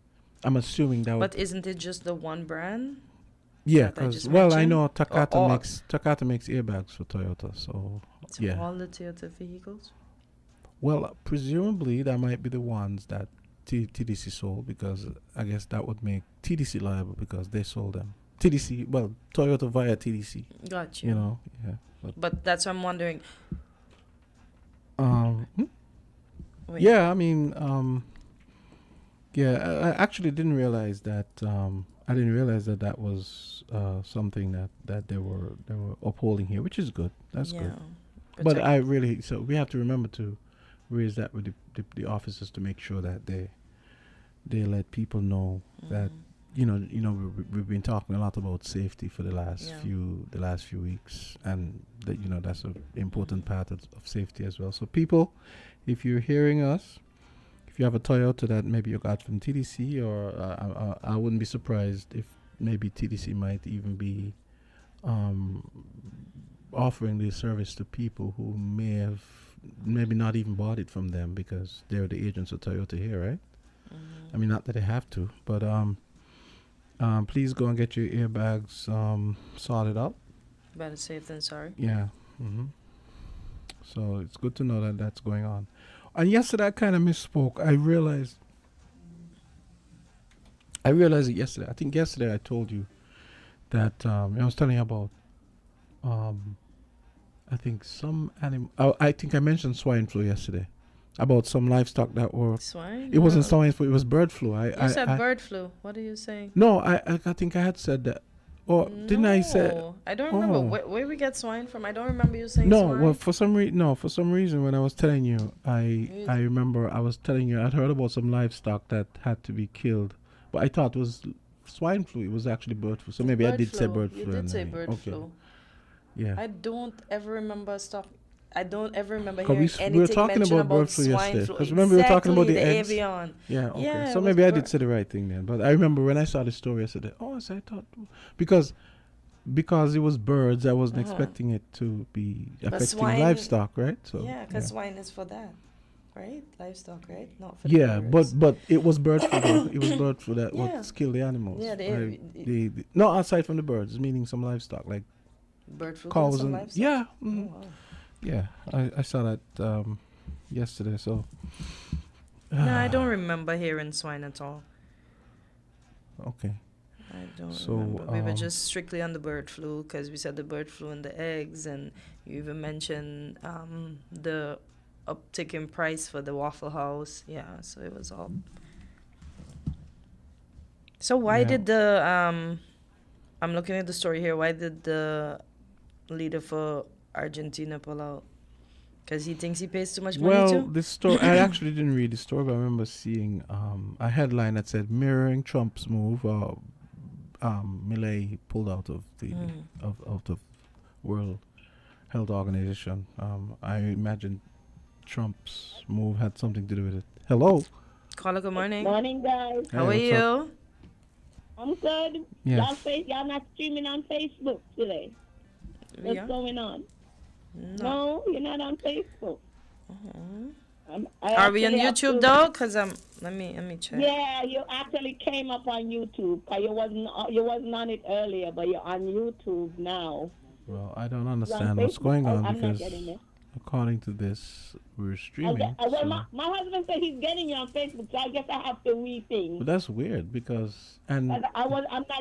I'm assuming that But isn't it just the one brand? yeah, that I because, just well, I mentioned? know Takata Or- makes airbags for Toyota, so So yeah. all the Toyota vehicles? Well, presumably that might be the ones that TDC sold, because I guess that would make TDC liable because they sold them. Toyota via TDC. Got you. You know, yeah. But that's what I'm wondering. Wait. Yeah, I mean, I actually didn't realize that. I didn't realize that that was something that they were upholding here, which is good. That's good. But I really, so we have to remember to raise that with the officers to make sure that they let people know that we've been talking a lot about safety for the last few weeks, and that that's an important part of safety as well. So people, if you're hearing us, if you have a Toyota that maybe you got from TDC, or I wouldn't be surprised if maybe TDC might even be offering this service to people who may have maybe not even bought it from them because they're the agents of Toyota here, right? I mean, not that they have to, but please go and get your airbags sorted out. Better safe than sorry. Yeah. So it's good to know that that's going on. And yesterday I kind of misspoke. I realized it yesterday. I think yesterday I told you that I was telling you about I think some animal. I think I mentioned swine flu yesterday. About some livestock that were swine. It wasn't swine flu. It was bird flu. You said bird flu. What are you saying? No, I think I had said that. Or didn't I say? I don't remember where we get swine from. I don't remember you saying no. swine. Well, for some reason, when I was telling you, I remember I was telling you I'd heard about some livestock that had to be killed, but I thought it was swine flu. It was actually bird flu. So maybe I did say bird flu. You did say bird flu. Yeah. I don't ever remember hearing we anything were talking mentioned about bird flu swine yesterday. flu. Because remember we were talking about the eggs. avian. Yeah, okay. Yeah, So maybe I did say the right thing then. But I remember when I saw the story yesterday, I thought because it was birds, I wasn't expecting it to be affecting livestock, right? So yeah, because swine is for that, right? Livestock, right? Not for birds. but it was bird flu. It was bird flu that would kill the animals. Yeah, no, aside from the birds, meaning some livestock like bird flu. Cows and livestock? yeah. Oh, wow. Yeah, I saw that yesterday. So no, I don't remember hearing swine at all. Okay. I don't remember. We were just strictly on the bird flu because we said the bird flu and the eggs, and you even mentioned the uptick in price for the Waffle House. Yeah, so it was all. So why did the I'm looking at the story here. Why did the leader for Argentina pull out? Because he thinks he pays too much money Well, this story, I actually didn't read the story, but I remember seeing a headline that said mirroring Trump's move. Milei pulled out of the of the World Health Organization. I imagine Trump's move had something to do with it. Hello. Caller, good morning. Morning, guys. How are you? I'm good. Yes. Y'all not streaming on Facebook today. What's going on? No, you're not on Facebook. Are we on YouTube though? Cause let me check. Yeah, you actually came up on YouTube. 'Cause you wasn't on it earlier, but you're on YouTube now. Well, I don't understand what's going on I'm not because getting it. according to this, we're streaming. Well, my husband said he's getting you on Facebook, so I guess I have to rethink. But that's weird because I'm not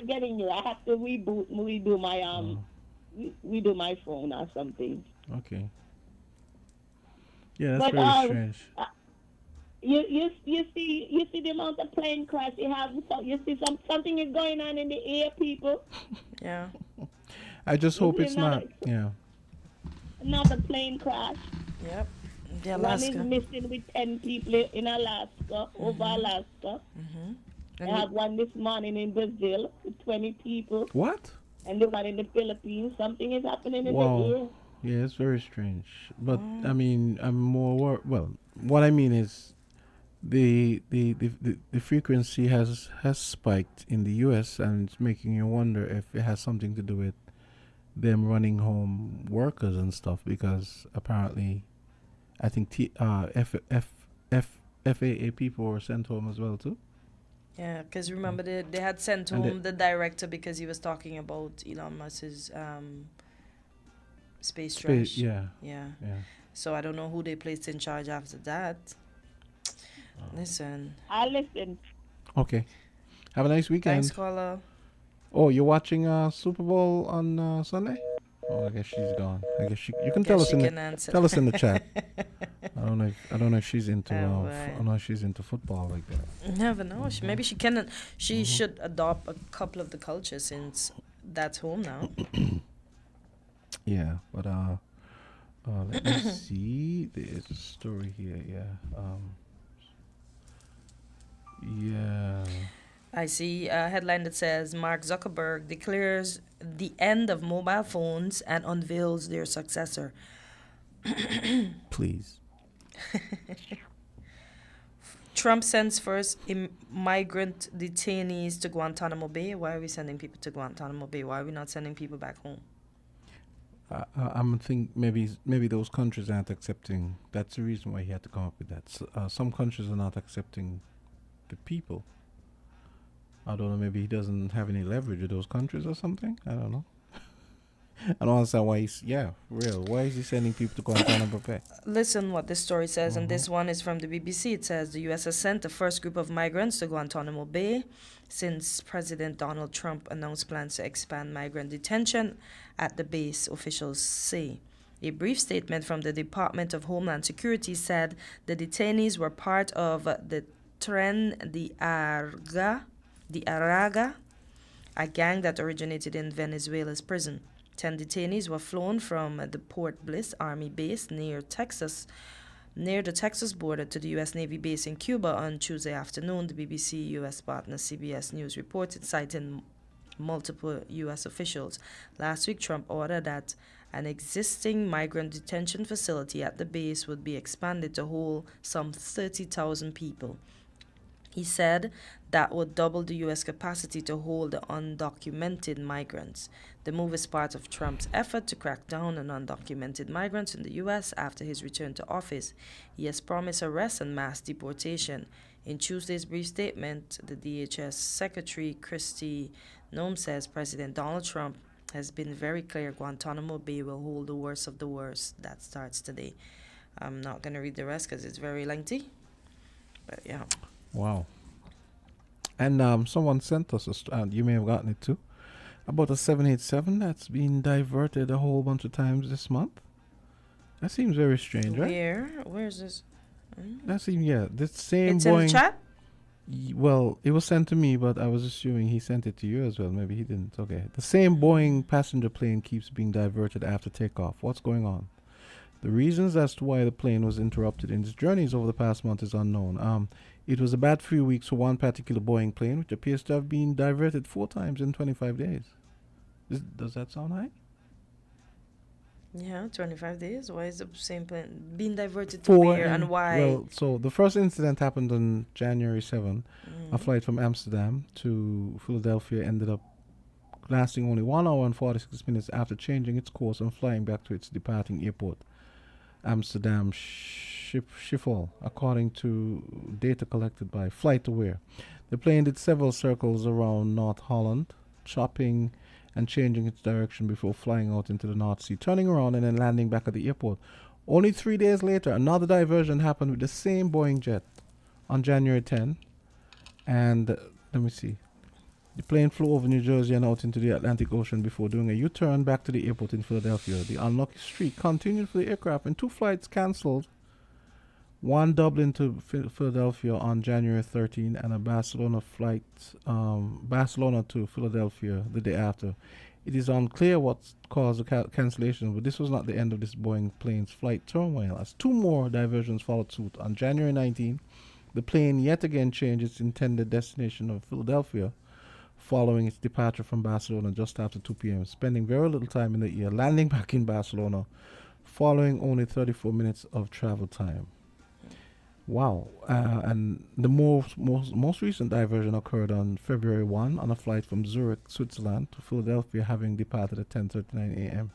getting you. I have to redo my redo my phone or something. Okay. Yeah, that's very strange. You see the amount of plane crash you have. You see something is going on in the air, people. Yeah. I just hope it's not. Yeah. Another plane crash. Yep. The One Alaska. is missing with 10 people in Alaska, over Alaska. I have one this morning in Brazil with 20 people. What? And the one in the Philippines. Something is happening in the air. Yeah, it's very strange. But I mean, I'm more well. What I mean is, the frequency has spiked in the U.S. and it's making you wonder if it has something to do with them running home workers and stuff, because apparently, I think FAA people were sent home as well too. Yeah, because remember they had sent home the director because he was talking about Elon Musk's space trash. Yeah. So I don't know who they placed in charge after that. Listen. I'll listen. Okay. Have a nice weekend. Thanks, caller. Oh, you're watching Super Bowl on Sunday? Oh, I guess she's gone. I guess you can tell us in the chat. I don't don't know if she's into. Oh, I right. don't know if she's into football like that. Never know. Maybe she can. She should adopt a couple of the cultures since that's home now. Yeah, but let me see. There's a story here. Yeah. Yeah. I see a headline that says Mark Zuckerberg declares the end of mobile phones and unveils their successor. Please. Trump sends first migrant detainees to Guantanamo Bay. Why are we sending people to Guantanamo Bay? Why are we not sending people back home? I'm think maybe those countries aren't accepting. That's the reason why he had to come up with that. Some countries are not accepting the people. I don't know. Maybe he doesn't have any leverage with those countries or something. I don't know. I don't understand why he's real. Why is he sending people to Guantanamo Bay? Listen what this story says, and this one is from the BBC. It says the U.S. has sent the first group of migrants to Guantanamo Bay since President Donald Trump announced plans to expand migrant detention at the base, officials say. A brief statement from the Department of Homeland Security said the detainees were part of the Tren de Araga, a gang that originated in Venezuela's prison. 10 detainees were flown from the Port Bliss Army base near the Texas border to the U.S. Navy base in Cuba on Tuesday afternoon, the BBC U.S. partner CBS News reported, citing multiple U.S. officials. Last week, Trump ordered that an existing migrant detention facility at the base would be expanded to hold some 30,000 people. He said that would double the U.S. capacity to hold the undocumented migrants. The move is part of Trump's effort to crack down on undocumented migrants in the U.S. after his return to office. He has promised arrest and mass deportation. In Tuesday's brief statement, the DHS Secretary Kristi Noem says President Donald Trump has been very clear Guantanamo Bay will hold the worst of the worst. That starts today. I'm not going to read the rest because it's very lengthy. But yeah. Wow. And someone sent us, you may have gotten it too, about a 787 that's been diverted a whole bunch of times this month. That seems very strange, right? Where's this? That seems, the same It's Boeing. in the chat? Well, it was sent to me, but I was assuming he sent it to you as well. Maybe he didn't. Okay. The same Boeing passenger plane keeps being diverted after takeoff. What's going on? The reasons as to why the plane was interrupted in its journeys over the past month is unknown. It was a bad few weeks for one particular Boeing plane, which appears to have been diverted 4 times in 25 days. Does that sound high? Yeah, 25 days. Why is the same plane being diverted to where and why? Well, so the first incident happened on January 7. A flight from Amsterdam to Philadelphia ended up lasting only 1 hour and 46 minutes after changing its course and flying back to its departing airport, Amsterdam Schiphol, according to data collected by FlightAware. The plane did several circles around North Holland, chopping and changing its direction before flying out into the North Sea, turning around and then landing back at the airport. Only 3 days later, another diversion happened with the same Boeing jet on January 10. And let me see. The plane flew over New Jersey and out into the Atlantic Ocean before doing a U-turn back to the airport in Philadelphia. The unlucky streak continued for the aircraft, and 2 flights cancelled. One Dublin to Philadelphia on January 13 and a Barcelona flight, Barcelona to Philadelphia the day after. It is unclear what caused the cancellation, but this was not the end of this Boeing plane's flight turmoil, as 2 more diversions followed suit. On January 19, the plane yet again changed its intended destination of Philadelphia following its departure from Barcelona just after 2 p.m., spending very little time in the air, landing back in Barcelona following only 34 minutes of travel time. Wow. And the most recent diversion occurred on February 1 on a flight from Zurich, Switzerland to Philadelphia, having departed at 10:39 a.m.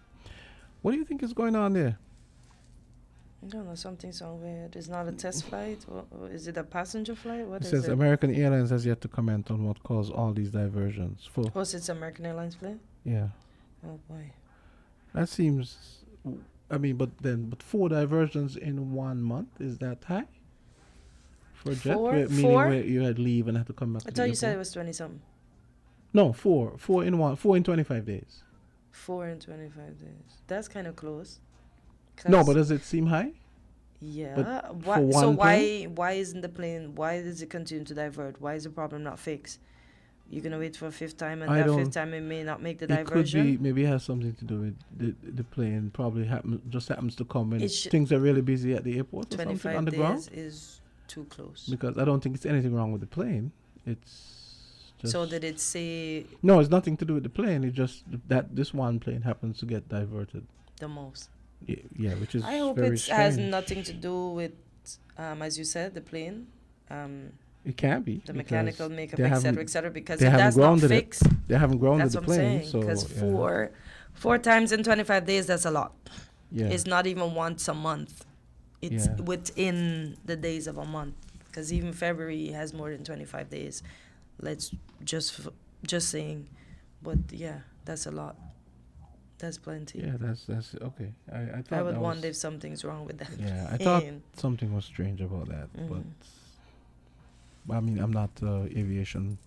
What do you think is going on there? I don't know, something so weird. It's not a test flight? Is it a passenger flight? What It is says it? American Airlines has yet to comment on what caused all these diversions. It's American Airlines flight? Yeah. Oh boy. That seems, but 4 diversions in 1 month, is that high? For a jet? Meaning where you had leave and had to come back I to thought the you said it airport? was 20 something. No, 4 in 25 days. 4 in 25 days. That's kind of close. No, but does it seem high? Yeah. for Why, so one plane? why isn't the plane? Why does it continue to divert? Why is the problem not fixed? You're gonna wait for a fifth time, and I that fifth don't. time it may not make the It could be diversion. maybe it has something to do with the plane. Probably just happens to come when It should. things are really busy at the airport or something 25 on the ground. days is too close. Because I don't think it's anything wrong with the plane. It's just So did it say no, it's nothing to do with the plane. It's just that this one plane happens to get diverted. the most? Yeah, which is I hope very it has strange. nothing to do with, as you said, the plane, It can't be the because mechanical makeup, they etc., haven't etc. Because they if haven't that's not grounded it. fixed, they haven't grounded that's the what I'm plane. saying. So Because yeah. four times in 25 days, that's a lot. Yeah. It's not even once a month. It's Yeah. within the days of a month. Because even February has more than 25 days. Let's just saying, but yeah, that's a lot. That's plenty. Yeah, that's okay. I thought I would that wonder was, if something's wrong with that. yeah, I thought plane. something was strange about that, Mhm. but I mean, I'm not an aviation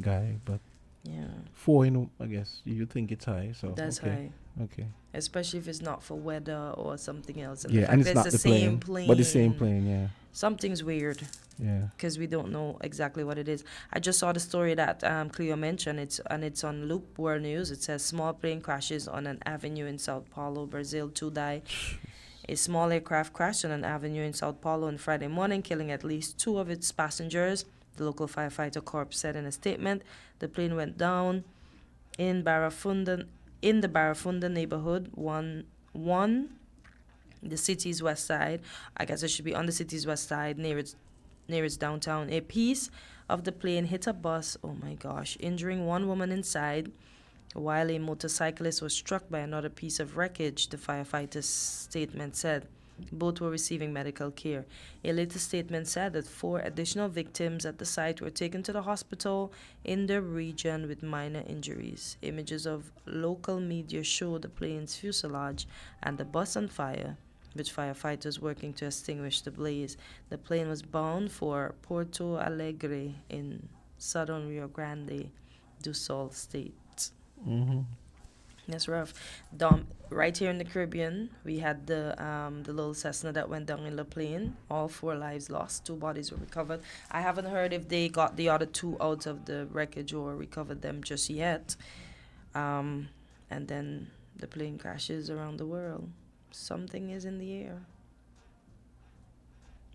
guy, but Yeah, 4 I guess you think it's high, so that's okay, high. okay. Especially if it's not for weather or something else. And Yeah, the fact and it's that not the the same plane, but the same plane, yeah, Something's weird yeah. because we don't know exactly what it is. I just saw the story that Cleo mentioned. It's on Loop World News. It says small plane crashes on an avenue in Sao Paulo, Brazil. 2 die. A small aircraft crashed on an avenue in Sao Paulo on Friday morning, killing at least 2 of its passengers. The local firefighter corps said in a statement. The plane went down in the Barafunda neighborhood, the city's west side. I guess it should be on the city's west side, near its downtown. A piece of the plane hit a bus, oh my gosh, injuring 1 woman inside, while a motorcyclist was struck by another piece of wreckage, the firefighter's statement said. Both were receiving medical care. A later statement said that 4 additional victims at the site were taken to the hospital in the region with minor injuries. Images of local media show the plane's fuselage and the bus on fire, with firefighters working to extinguish the blaze. The plane was bound for Porto Alegre in southern Rio Grande do Sul state. Mm-hmm. That's rough. Right here in the Caribbean, we had the little Cessna that went down in La Plaine. All 4 lives lost. 2 bodies were recovered. I haven't heard if they got the other 2 out of the wreckage or recovered them just yet. And then the plane crashes around the world. Something is in the air.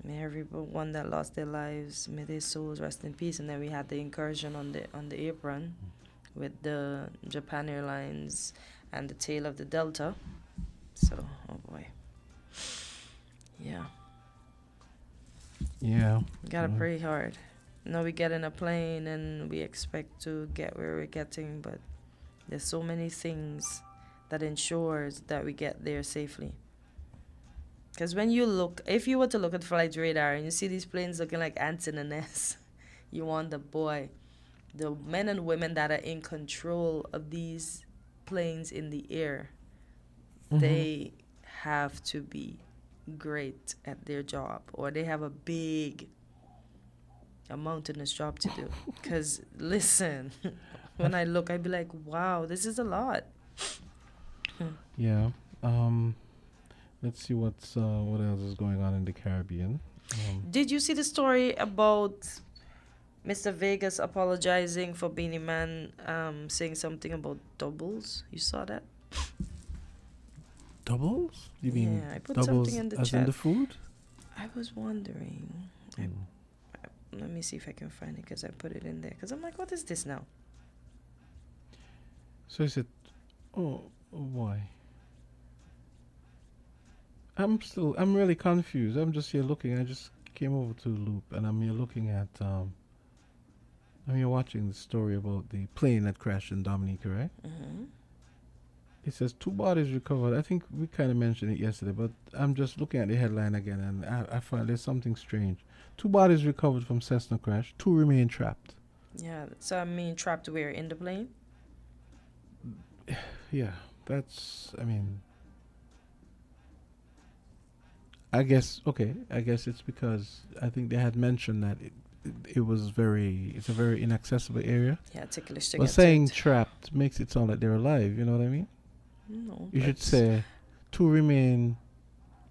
May everyone that lost their lives, may their souls rest in peace. And then we had the incursion on the apron with the Japan Airlines and the tail of the Delta. So, oh boy. Yeah. Yeah. We gotta pray hard. Now we get in a plane and we expect to get where we're getting, but there's so many things that ensures that we get there safely. Because when you look, if you were to look at flight radar and you see these planes looking like ants in a nest, you wonder, boy, the men and women that are in control of these planes in the air, they have to be great at their job, or they have a mountainous job to do. Because listen, when I look, I'd be like, wow, this is a lot. Yeah. Let's see what else is going on in the Caribbean. Did you see the story about Mr. Vegas apologizing for Beanie Man saying something about doubles? You saw that? Doubles? You mean Yeah, I put doubles something in the as chat. in the food? I was wondering. Let me see if I can find it because I put it in there. Because I'm like, what is this now? So is it? Oh boy. I'm really confused. I'm just here looking. I just came over to Loop and I'm here looking at, I'm here watching the story about the plane that crashed in Dominica, right? Mm-hmm. It says 2 bodies recovered. I think we kind of mentioned it yesterday, but I'm just looking at the headline again and I find there's something strange. 2 bodies recovered from Cessna crash. 2 remain trapped. Yeah, so I mean, trapped where? In the plane? Yeah, that's, I guess it's because I think they had mentioned that it's a very inaccessible area. Yeah, ticklish to But get saying to it. trapped makes it sound like they're alive, you know what I mean? No, You should but say 2 remain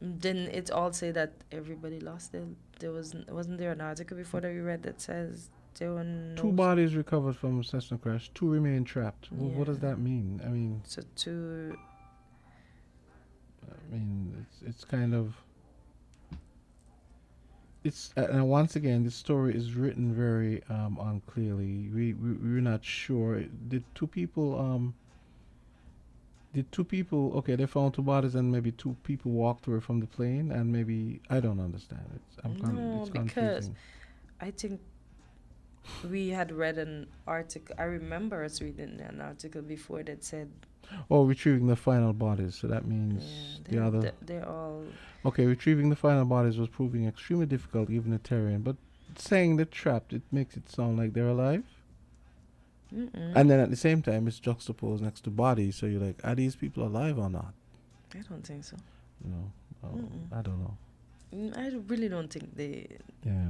Didn't it all say that everybody lost their? Wasn't there an article before that we read that says there were no 2 bodies recovered from a Cessna crash. 2 remain trapped. What does Yeah. that mean? So two. It's kind of. It's and once again, this story is written very unclearly. We're not sure. Did two people okay, they found 2 bodies and maybe 2 people walked away from the plane and maybe I don't understand it. No, It's because confusing. I think we had read an article. I remember us reading an article before that said, Oh, retrieving the final bodies. So that means the other. they're all. Okay, retrieving the final bodies was proving extremely difficult, even a terrain. But saying they're trapped, it makes it sound like they're alive. And then at the same time, it's juxtaposed next to bodies. So you're like, are these people alive or not? I don't think so. I don't know. I really don't think they. Yeah.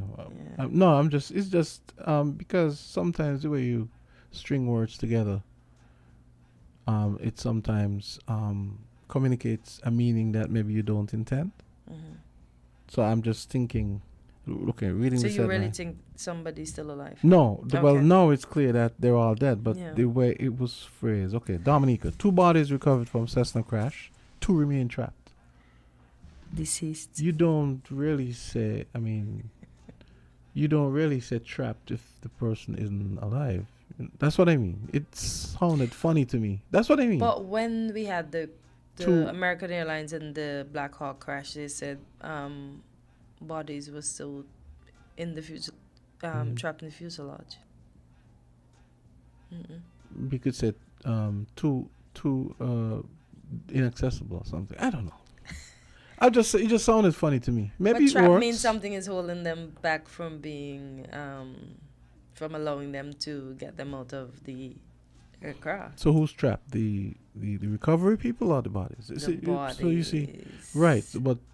Yeah. No, it's just because sometimes the way you string words together, it sometimes communicates a meaning that maybe you don't intend. So I'm just thinking, okay, reading So this you really headline. think somebody's still alive? No, well, Okay. now it's clear that they're all dead, but Yeah. the way it was phrased. Okay, Dominica, 2 bodies recovered from Cessna crash, 2 remain trapped. Deceased. You don't really say, you don't really say trapped if the person isn't alive. That's what I mean. It sounded funny to me. That's what I mean. But when we had the Two- American Airlines and the Black Hawk crash, they said bodies were still in the trapped in the fuselage. We could say too inaccessible or something. I don't know. It just sounded funny to me. Maybe But it trap works. means something is holding them back from being, from allowing them to get them out of the aircraft. So who's trapped? The recovery people or the bodies? So you see, right?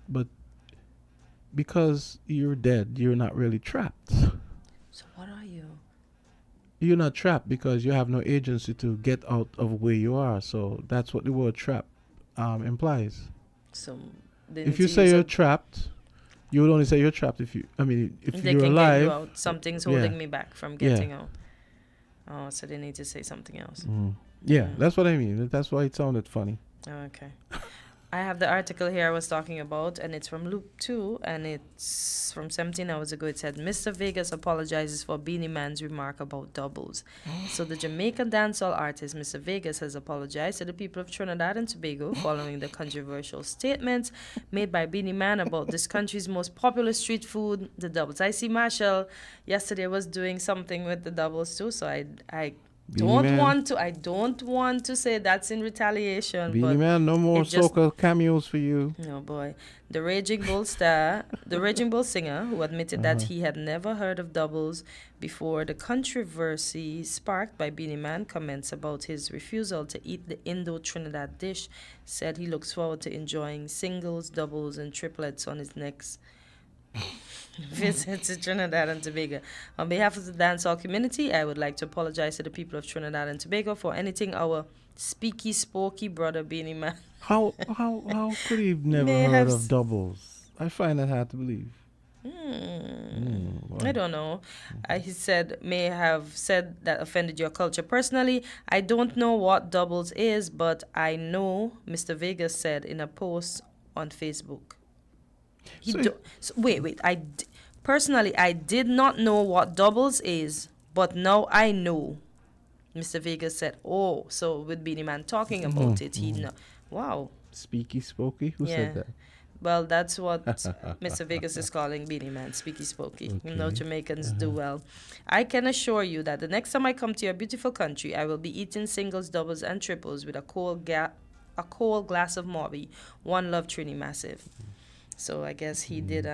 But because you're dead, you're not really trapped. So what are you? You're not trapped because you have no agency to get out of where you are. So that's what the word trap implies. So they If need you to say use you're a- trapped, you would only say you're trapped if you. If they you're can alive. get you out. Something's yeah. holding me back from getting out. Oh, so they need to say something else. Yeah, that's what I mean. That's why it sounded funny. Okay. I have the article here I was talking about, and it's from Luke 2, and it's from 17 hours ago. It said, Mr. Vegas apologizes for Beanie Man's remark about doubles. So the Jamaican dancehall artist, Mr. Vegas, has apologized to the people of Trinidad and Tobago following the controversial statements made by Beanie Man about this country's most popular street food, the doubles. I see Marshall yesterday was doing something with the doubles too, so I Beanie don't want to say that's in retaliation. Beanie but Man, no more it just- soca cameos for you. Oh boy. The Raging Bull singer, who admitted that he had never heard of doubles before the controversy sparked by Beanie Man comments about his refusal to eat the Indo-Trinidad dish, said he looks forward to enjoying singles, doubles, and triplets on his next visit to Trinidad and Tobago. On behalf of the dancehall community, I would like to apologize to the people of Trinidad and Tobago for anything our speaky, spooky brother Beanie Man How could he have never May heard have of doubles? I find that hard to believe. I don't know. He said, may have said that offended your culture. Personally, I don't know what doubles is, but I know Mr. Vegas said in a post on Facebook. Wait. Personally, I did not know what doubles is, but now I know. Mr. Vegas said, oh, so with Beanie Man talking about it, he know. Wow. Speaky spooky? Who Yeah. said that? Well, that's what Mr. Vegas is calling Beanie Man, speaky spooky. You know, Okay. Jamaicans do well. I can assure you that the next time I come to your beautiful country, I will be eating singles, doubles, and triples with a cold glass of Morby. One love, Trini Massive. So I guess he did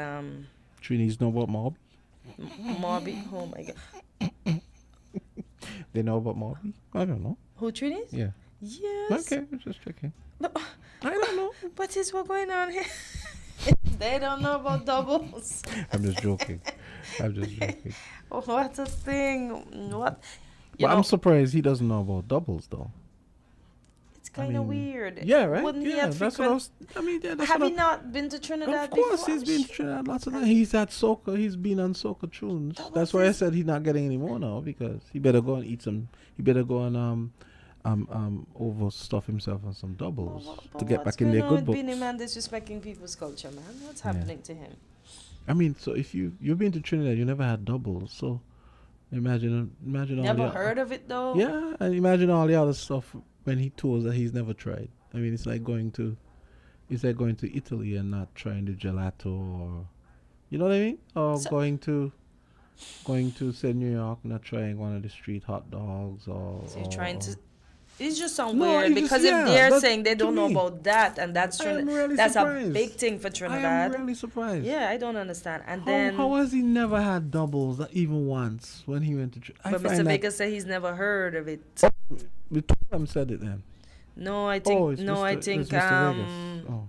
Trini's know about Mob? Morby. Oh my God. They know about Moby? I don't know. Who, Trini's? Yeah. Yes. Okay, I'm just checking. But, I don't know. what is what going on here? They don't know about doubles. I'm just joking. What a thing. What? You But I'm know, surprised he doesn't know about doubles, though. kind of weird. Yeah, right. Wouldn't he yeah, have that's what I frequent? was. I mean, yeah, that's Have what you not been to Trinidad Of course, before? he's been to Trinidad lots of times. He's at soca. He's been on soca tunes. That's why I said he's not getting any more now, because he better go and eat some. He better go and overstuff himself on some doubles to get back in their good books. Beanie Man disrespecting people's culture, man. What's happening to him? I mean, so if you've been to Trinidad, you never had doubles. So imagine all Never the heard of it though. Yeah, and imagine all the other stuff when he tours that he's never tried. I mean, it's like going to Italy and not trying the gelato, or you know what I mean, or going to say New York, not trying one of the street hot dogs, or. So you're trying to. It just sounds No, weird, it's just- because yeah, if they're that's saying they don't know me. about that, and that's really that's a surprised. big thing for I am Trinidad. really surprised. Yeah, I don't understand. And then, How has he never had doubles even once when he went to but Mr. Baker said he's never heard of it. The two of them said it then. No, I think it's no, Mr. I it's think Mr. Vegas.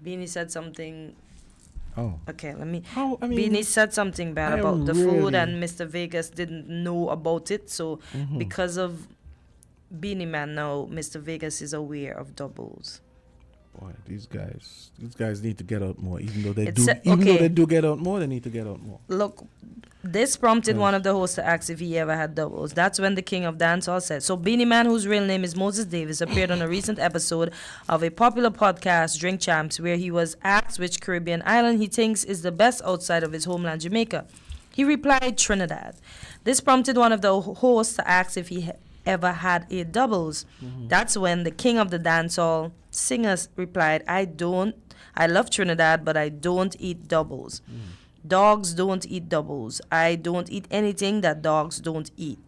Beanie said something. Oh. Okay, let me. How, I mean, Beanie said something bad I about am the food, really- and Mr. Vegas didn't know about it. So because of Beanie Man now, Mr. Vegas is aware of doubles. Boy, these guys need to get out more. Even though they It's do, a- even though okay. they do get out more, they need to get out more. Look, this prompted Yes. one of the hosts to ask if he ever had doubles. That's when the king of dancehall said. So Beanie Man, whose real name is Moses Davis, appeared on a recent episode of a popular podcast, Drink Champs, where he was asked which Caribbean island he thinks is the best outside of his homeland, Jamaica. He replied, Trinidad. This prompted one of the hosts to ask if he ever had a doubles. That's when the king of the dancehall singers replied, I love Trinidad, but I don't eat doubles. Dogs don't eat doubles. I don't eat anything that dogs don't eat.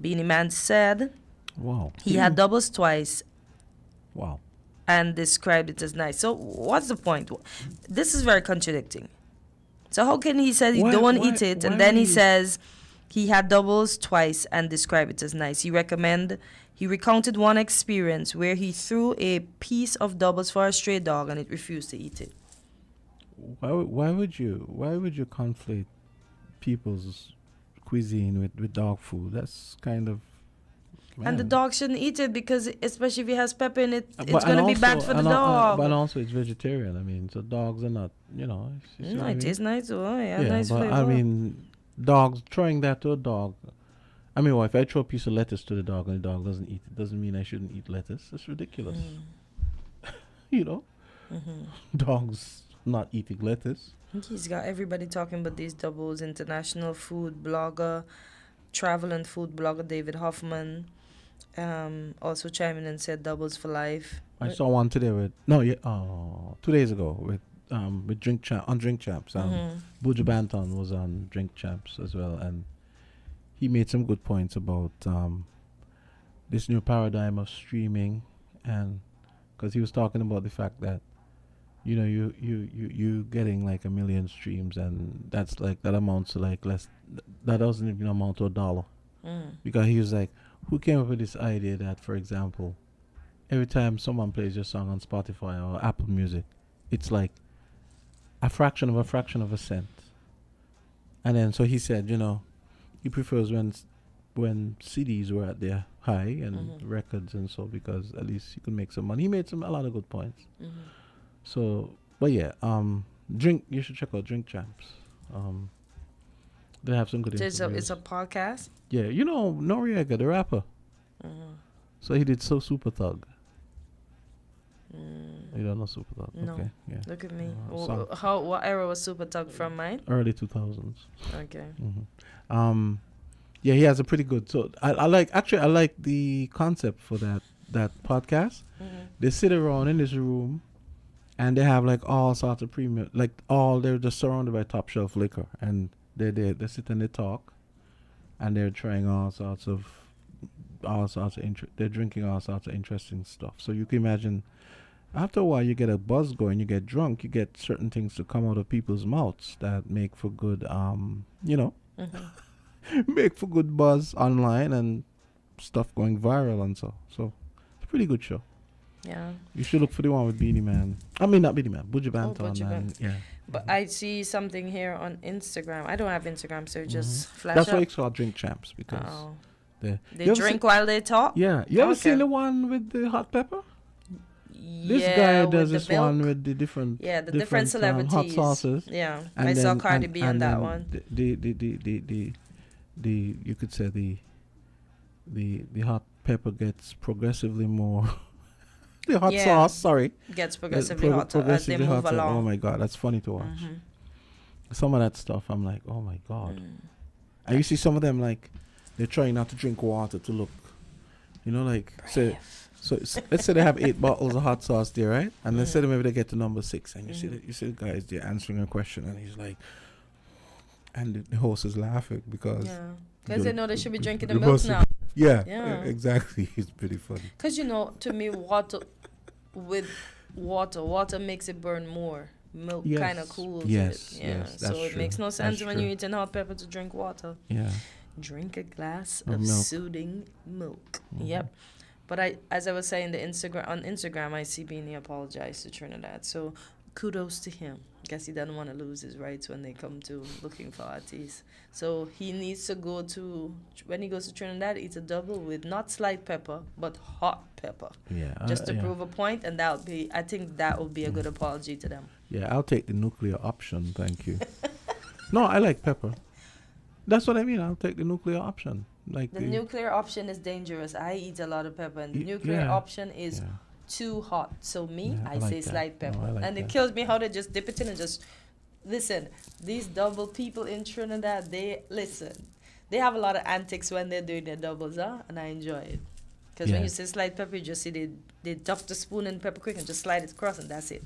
Beanie Man said Wow. he had doubles twice Wow. and described it as nice. So what's the point? This is very contradicting. So how can he say he don't eat it, and then he says he had doubles twice and described it as nice? He recounted one experience where he threw a piece of doubles for a stray dog and it refused to eat it. Why would you conflate people's cuisine with dog food? That's kind of. And the man. dog shouldn't eat it because, especially if it has pepper in it, But- it's going to be bad for the dog. But also, it's vegetarian. I mean, so dogs are not, you know. You see No, what I it mean? tastes nice. Oh, yeah, Yeah, nice but flavor. I mean, dogs throwing that to a dog. I mean, well, if I throw a piece of lettuce to the dog and the dog doesn't eat it, doesn't mean I shouldn't eat lettuce. That's ridiculous. You know, dogs not eating lettuce. He's got everybody talking about these doubles. International food blogger, travel and food blogger David Hoffman also chimed in and said doubles for life. I saw one today with 2 days ago with Drink Champs. Buju Banton was on Drink Champs as well, and he made some good points about this new paradigm of streaming, and because he was talking about the fact that you know you getting like 1 million streams, and that's like that amounts to like less, that doesn't even amount to $1, because he was like, who came up with this idea that, for example, every time someone plays your song on Spotify or Apple Music, it's like a fraction of a cent. And then so he said, you know, he prefers when CDs were at their high and records and so, because at least you can make some money. He made a lot of good points. So, but yeah, you should check out Drink Champs. They have some good It's interviews. a podcast. Yeah, you know Noriega, the rapper. So he did So Super Thug. You don't know Super Thug? No. Okay, yeah. Look at me. Song. What era was Super Tug from mine? Early 2000s. Okay. Yeah, he has a pretty good. So I like the concept for that podcast. They sit around in this room, and they have like all sorts of premium, they're just surrounded by top shelf liquor, and they sit and they talk, and they're trying they're drinking all sorts of interesting stuff. So you can imagine, after a while, you get a buzz going, you get drunk, you get certain things to come out of people's mouths that make for good, make for good buzz online and stuff going viral and so. So it's a pretty good show. Yeah. You should look for the one with Beanie Man. I mean, not Beanie Man, Buju Banton. Buju and, Banton. yeah. But I see something here on Instagram. I don't have Instagram, so just flash That's up. why it's called Drink Champs, because there. They You ever drink while they talk? Yeah. You ever Okay. seen the one with the hot pepper? This Yeah, guy does with the this one milk. with the different Yeah, the different hot celebrities. sauces. Yeah, And I saw then- Cardi and- B and on that then one. The you could say the hot pepper gets progressively more. The hot Yeah. sauce, sorry, Gets progressively hotter as they progressively move hotter. along. Oh my god, that's funny to watch. Some of that stuff, I'm like, oh my god. And you see some of them like they're trying not to drink water to look, like so let's say they have 8 bottles of hot sauce there, right? And let's say maybe they get to number 6, and you see the guys there answering a question, and he's like, and the host is laughing because Yeah, because they know they should be drinking the you milk must- now. Yeah, Yeah. exactly. It's pretty funny. Because to me, water makes it burn more. Milk Yes. kind of cools Yes, it. Yeah, yes, so that's it true. makes no sense That's when true. you're eating hot pepper to drink water. Yeah. Drink a glass Of of milk. soothing milk. Yep. But as I was saying, on Instagram, I see Beanie apologize to Trinidad. So kudos to him. Guess he doesn't want to lose his rights when they come to looking for artists. So he needs to when he goes to Trinidad, eat a double with not slight pepper, but hot pepper. Yeah. Just to yeah. prove a point, and I think that would be a good apology to them. Yeah, I'll take the nuclear option, thank you. No, I like pepper. That's what I mean. I'll take the nuclear option. Like The nuclear option is dangerous. I eat a lot of pepper, and the nuclear yeah. option is Yeah. too hot. So Yeah, I I like say that. slight No, pepper. I like And it that. kills me how they just dip it in and just listen. These double people in Trinidad, they have a lot of antics when they're doing their doubles, and I enjoy it. Because when Yeah. you say slight pepper, you just see they dump the spoon in pepper quick and just slide it across, and that's it.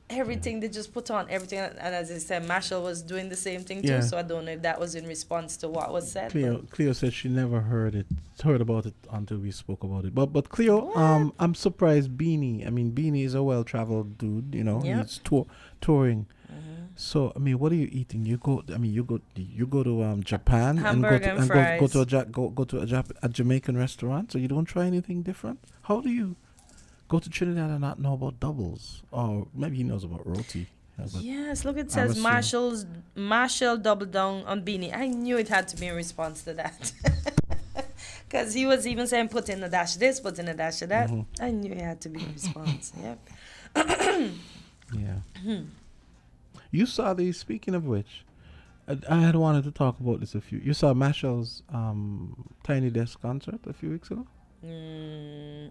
Everything they just put on, everything. And as I said, Marshall was doing the same thing too, Yeah. so I don't know if that was in response to what was said. Cleo said she never heard about it until we spoke about it. But Cleo, What? I'm surprised Beanie. I mean, Beanie is a well-traveled dude. Yep. He's touring. So I mean, what are you eating? You go to Japan Hamburger and and fries. go to a Jamaican restaurant. So you don't try anything different. How do you go to Trinidad and not know about doubles? Or maybe he knows about roti. Yeah, but Yes, look, it I'm says assuming- Marshall double down on Beanie. I knew it had to be in response to that. Because he was even saying put in a dash of this, put in a dash of that. I knew it had to be in response. Yep. Yeah. You saw these. Speaking of which, I had wanted to talk about this You saw Marshall's Tiny Desk concert a few weeks ago.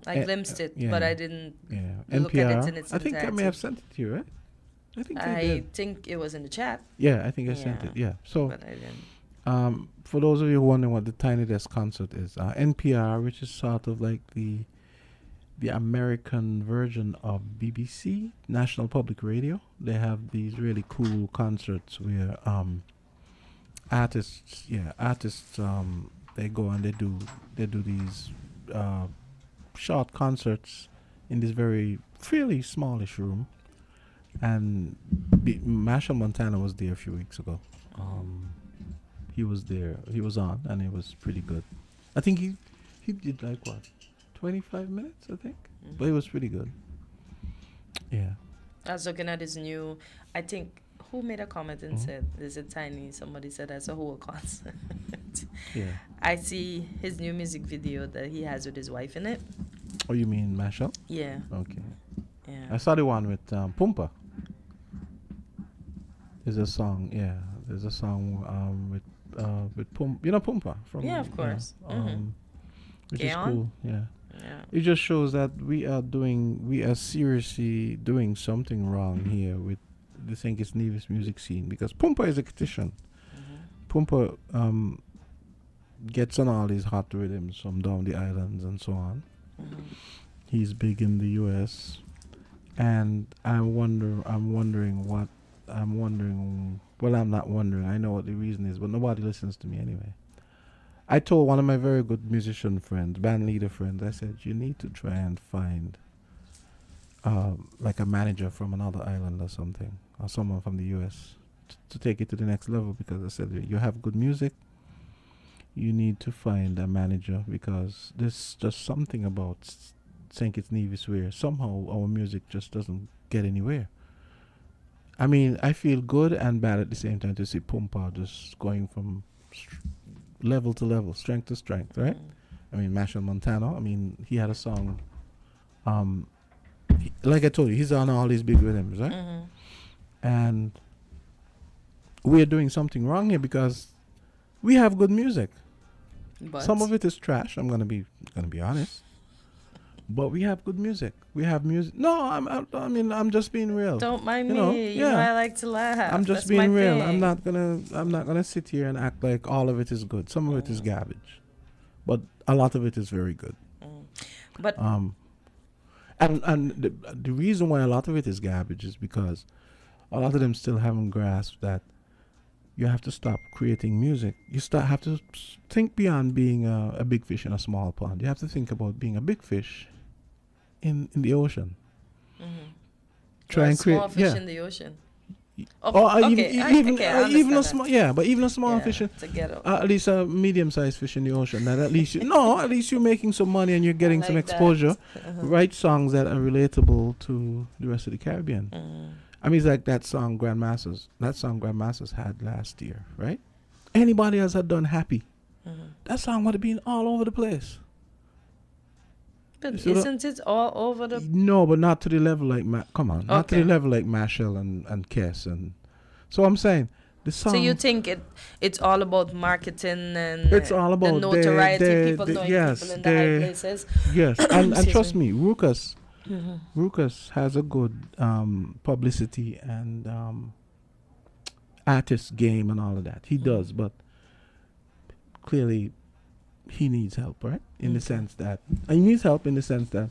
I glimpsed it, yeah. but I didn't Yeah, look at NPR. it in its I think I may entirety. have sent it to you, right? I think I I did. think it was in the chat, Yeah, I think I sent Yeah. it. Yeah. So, but I didn't. for those of you wondering what the Tiny Desk concert is, NPR, which is sort of like the American version of BBC, National Public Radio. They have these really cool concerts where artists they go and they do these short concerts in this very fairly smallish room. And Marshall Montana was there a few weeks ago. He was there. He was on, and it was pretty good. I think he did like what, 25 minutes, I think. But it was pretty good. Yeah. I was looking at his new, I think, who made a comment and said, is it tiny? Somebody said that's a whole concert. Yeah. I see his new music video that he has with his wife in it. Oh, you mean Marshall? Yeah, Okay. yeah. I saw the one with Pumpa. There's a song, yeah. There's a song with Pumpa from. Yeah, of course. Which is Gaon? cool. Yeah. Yeah. It just shows that we are seriously doing something wrong here with the St. Kitts Nevis music scene, because Pumpa is a critician. Pumpa gets on all these hot rhythms from down the islands and so on. He's big in the US, and I'm wondering. Well, I'm not wondering. I know what the reason is, but nobody listens to me anyway. I told one of my very good musician friends, band leader friends, I said, you need to try and find like a manager from another island or something, or someone from the US to take it to the next level, because I said, you have good music, you need to find a manager, because there's just something about St. Kitts Nevis where somehow our music just doesn't get anywhere. I mean, I feel good and bad at the same time to see Pumpa just going from level to level, strength to strength, right? I mean, Machel Montano. I mean, he had a song. Like I told you, he's on all these big rhythms, right? And we're doing something wrong here because we have good music. But Some of it is trash. I'm gonna be honest. But we have good music. We have music. No, I'm just being real. don't mind You me. know, You know yeah. I like to laugh. I'm just That's being my real. thing. I'm not gonna sit here and act like all of it is good. Some of it is garbage, but a lot of it is very good. But And the reason why a lot of it is garbage is because a lot of them still haven't grasped that you have to stop creating music. You have to think beyond being a big fish in a small pond. You have to think about being a big fish in the ocean. Try and create small fish in the ocean. or even a understand small but even a small fish to get up. at least a medium-sized fish in the ocean, that at least at least you're making some money and you're getting some like that. exposure. Write songs that are relatable to the rest of the Caribbean. I mean, it's like that song Grandmasters had last year, right? Anybody else had done Happy, that song would have been all over the place. But So isn't it all over the? No, but not to the level like not to the Okay. level like Machel and Kess. And so I'm saying the song. So you think it's all about marketing and It's all the about notoriety, people knowing people in the high places. Yes, and Excuse trust me, me. Ruckus has a good publicity and artist game and all of that. He does, but clearly he needs help, right? In the sense that he needs help in the sense that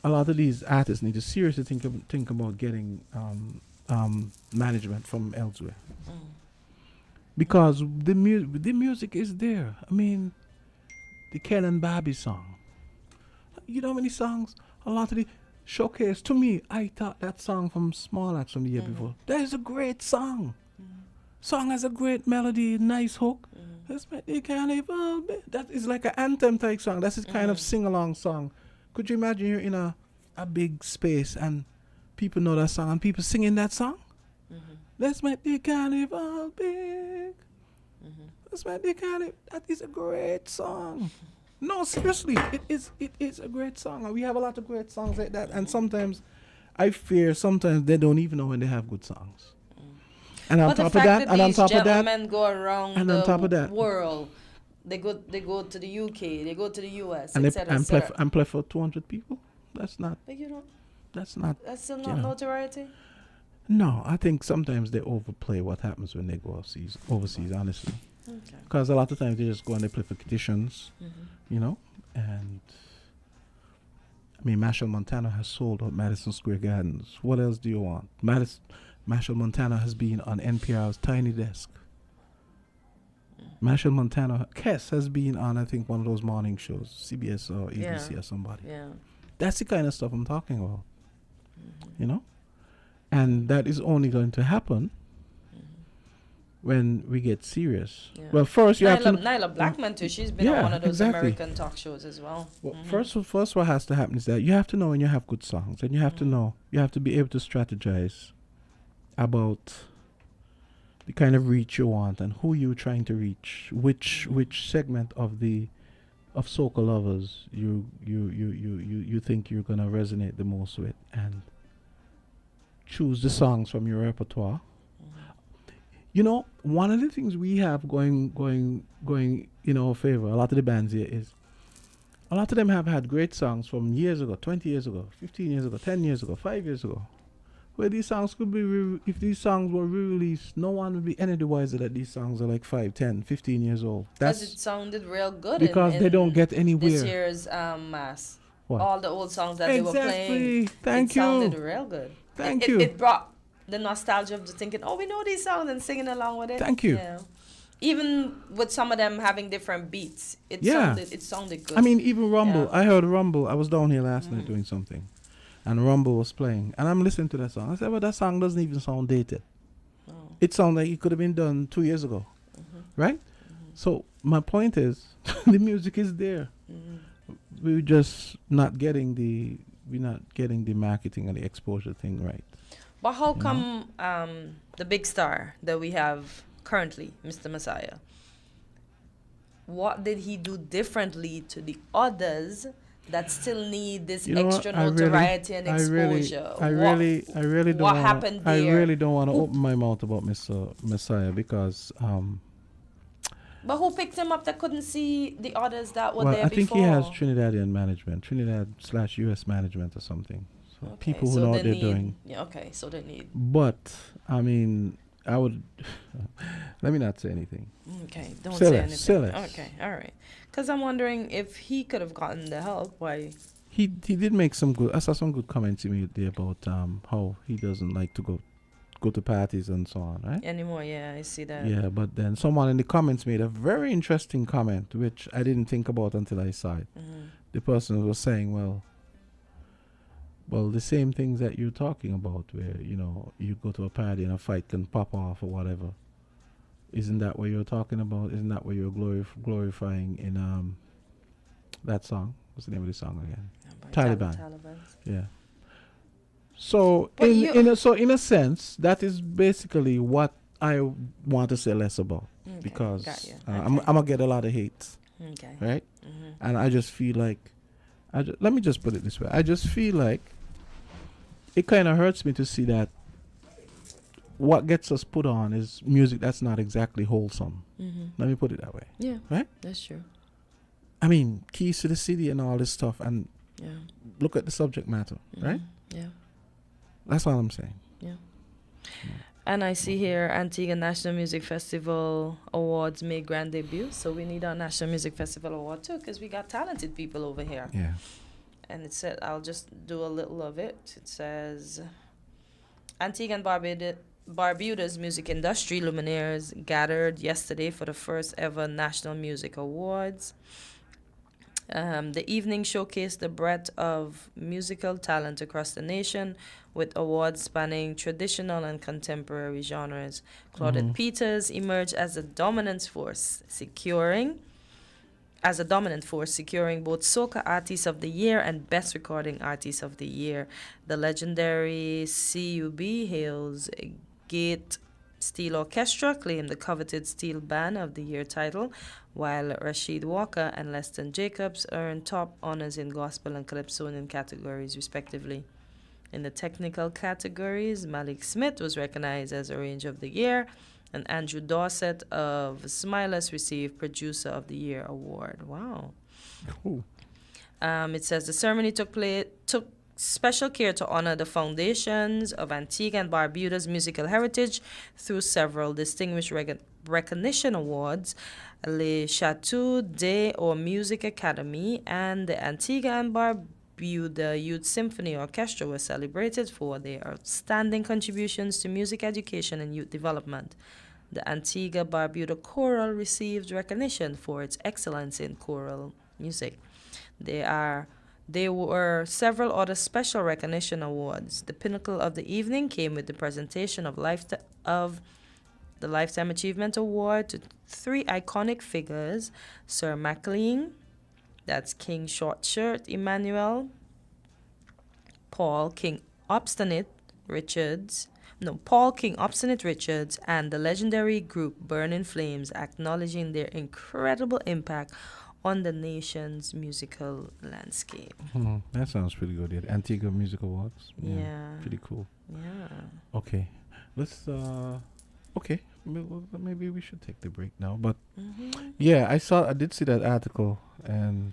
a lot of these artists need to seriously think about getting management from elsewhere, because the music is there. I mean, the Ken and Barbie song. You know how many songs? A lot of the showcase. To me, I thought that song from Small Axe from the year before. That is a great song. Song has a great melody, nice hook. That's what they can't even be. That is like an anthem type song. That's a kind of sing-along song. Could you imagine you're in a big space and people know that song and people singing that song? Let's make the carnival big. Let's make the carnival. That is a great song. No, seriously, it is a great song. And we have a lot of great songs like that. And sometimes I fear they don't even know when they have good songs. And on But the top of fact that, and on these top of that, gentlemen go around and on top of that, world, they go to the UK, they go to the US, and etc. and play for 200 people. That's not. But That's not. that's still you not know. notoriety. No, I think sometimes they overplay what happens when they go overseas, honestly. Okay. Because a lot of times they just go and they play for competitions, and I mean, Machel Montano has sold out Madison Square Gardens. What else do you want? Machel Montano has been on NPR's Tiny Desk. Machel Montano, Kess has been on, I think, one of those morning shows, CBS or ABC or somebody. Yeah. That's the kind of stuff I'm talking about, And that is only going to happen when we get serious. Yeah. Well, first you have to... Nyla Blackman too. She's been on one of those exactly. American talk shows as well. Well, first what has to happen is that you have to know when you have good songs, and you have to know, you have to be able to strategize about the kind of reach you want and who you're trying to reach, which segment of soca lovers you think you're gonna resonate the most with, and choose the songs from your repertoire. One of the things we have going in our favor, a lot of the bands here, is a lot of them have had great songs from years ago, 20 years ago, 15 years ago, 10 years ago, 5 years ago, where these songs could be, if these songs were re-released, no one would be any the wiser that these songs are like 5, 10, 15 years old. Because it sounded real good. Because they don't get anywhere. This year's mass. What? All the old songs that they were playing. Thank you. It sounded real good. Thank you. It brought the nostalgia of just thinking, we know these songs, and singing along with it. Thank you. Yeah. Even with some of them having different beats, it sounded good. I mean, even Rumble. Yeah. I heard Rumble. I was down here last night doing something, and Rumble was playing, and I'm listening to that song. I said, well, that song doesn't even sound dated. Oh. It sounds like it could have been done 2 years ago, right? So my point is, the music is there. We're just not getting the marketing and the exposure thing right. But how come the big star that we have currently, Mr. Messiah, what did he do differently to the others that still need this You know what? extra notoriety and exposure? I really don't what wanna, happened I there? really don't want to open my mouth about Mr. Messiah because But who picked him up that couldn't see the others that were well, there I think before? he has Trinidadian management, Trinidad/US management or something. So Okay, people who so know they what they're need- doing. Yeah, okay, so they need. But I mean, I would let me not say anything. Okay, don't Say say less, anything. say less. Okay, all right. Because I'm wondering if he could have gotten the help. Why? He did make some good. I saw some good comments immediately about how he doesn't like to go to parties and so on, right? Anymore? Yeah, I see that. Yeah, but then someone in the comments made a very interesting comment, which I didn't think about until I saw it. Mhm. The person was saying, well, the same things that you're talking about, where you go to a party and a fight can pop off or whatever. Isn't that what you're talking about? Isn't that what you're glorifying in that song? What's the name of the song again? Taliban. Yeah. So But in a sense, that is basically what I want to say less about, Okay, because got you. I'm Okay. gonna get a lot of hate, Okay. right? Mhm. And I just feel like, let me just put it this way: I just feel like it kind of hurts me to see that what gets us put on is music that's not exactly wholesome. Mhm. Let me put it that way, Yeah. right? That's true. I mean, Keys to the City and all this stuff, and Yeah. look at the subject matter, right? Yeah. That's all I'm saying. Yeah. And I see here Antigua National Music Festival Awards May grand debut. So we need our National Music Festival Award too, because we got talented people over here. Yeah. And it said, I'll just do a little of it. It says, Antigua and Barbuda's music industry luminaires gathered yesterday for the first ever National Music Awards. The evening showcased the breadth of musical talent across the nation, with awards spanning traditional and contemporary genres. Claudette Peters emerged as a dominant force, securing both Soca Artist of the Year and Best Recording Artist of the Year. The legendary CUB Hales Gate Steel Orchestra claimed the coveted Steel Band of the Year title, while Rashid Walker and Leston Jacobs earned top honors in gospel and calypsonian categories, respectively. In the technical categories, Malik Smith was recognized as Arranger of the Year, and Andrew Dorset of Smilers received Producer of the Year award. Wow. Cool. It says the ceremony took special care to honor the foundations of Antigua and Barbuda's musical heritage through several distinguished recognition awards. Le Chateau d'Or Music Academy and the Antigua and Barbuda Youth Symphony Orchestra were celebrated for their outstanding contributions to music education and youth development. The Antigua Barbuda Choral received recognition for its excellence in choral music. There were several other special recognition awards. The pinnacle of the evening came with the presentation of the Lifetime Achievement Award to three iconic figures: Sir Maclean, that's King Shortshirt Emmanuel, Paul King Obstinate Richards, and the legendary group Burning Flames, acknowledging their incredible impact on the nation's musical landscape. That sounds pretty good. Yeah. Antigua Music Awards. Yeah. Pretty cool. Yeah. Okay. Let's okay. Maybe we should take the break now. But yeah, I did see that article, and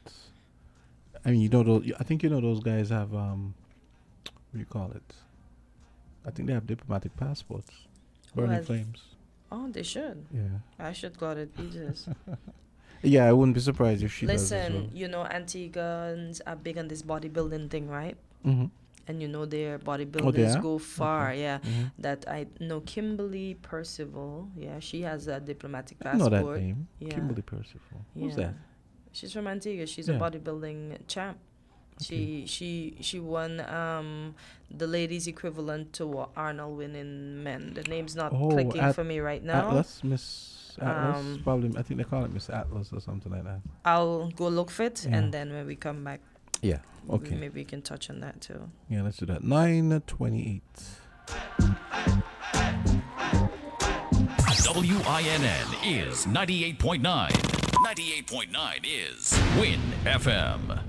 I mean, I think those guys have what do you call it? I think they have diplomatic passports. Burning Flames. Oh, they should. Yeah. I should got it. Jesus. Yeah, I wouldn't be surprised if she does as well. Listen, Antiguans are big on this bodybuilding thing, right? Mm-hmm. And their bodybuilders go far. Okay. Yeah. Mm-hmm. That I know Kimberly Percival. Yeah, she has a diplomatic I know passport. that name. Yeah. Kimberly Percival. Who's Yeah. that? She's from Antigua. She's a bodybuilding champ. Okay. She won the ladies equivalent to what Arnold win in men. The name's not clicking for me right now. Atlas, Miss Atlas, probably. I think they call it Miss Atlas or something like that. I'll go look for it, and then when we come back, yeah, okay, maybe we can touch on that too. Yeah, let's do that. 9:28. WINN is 98.9. 98.9 is Win FM.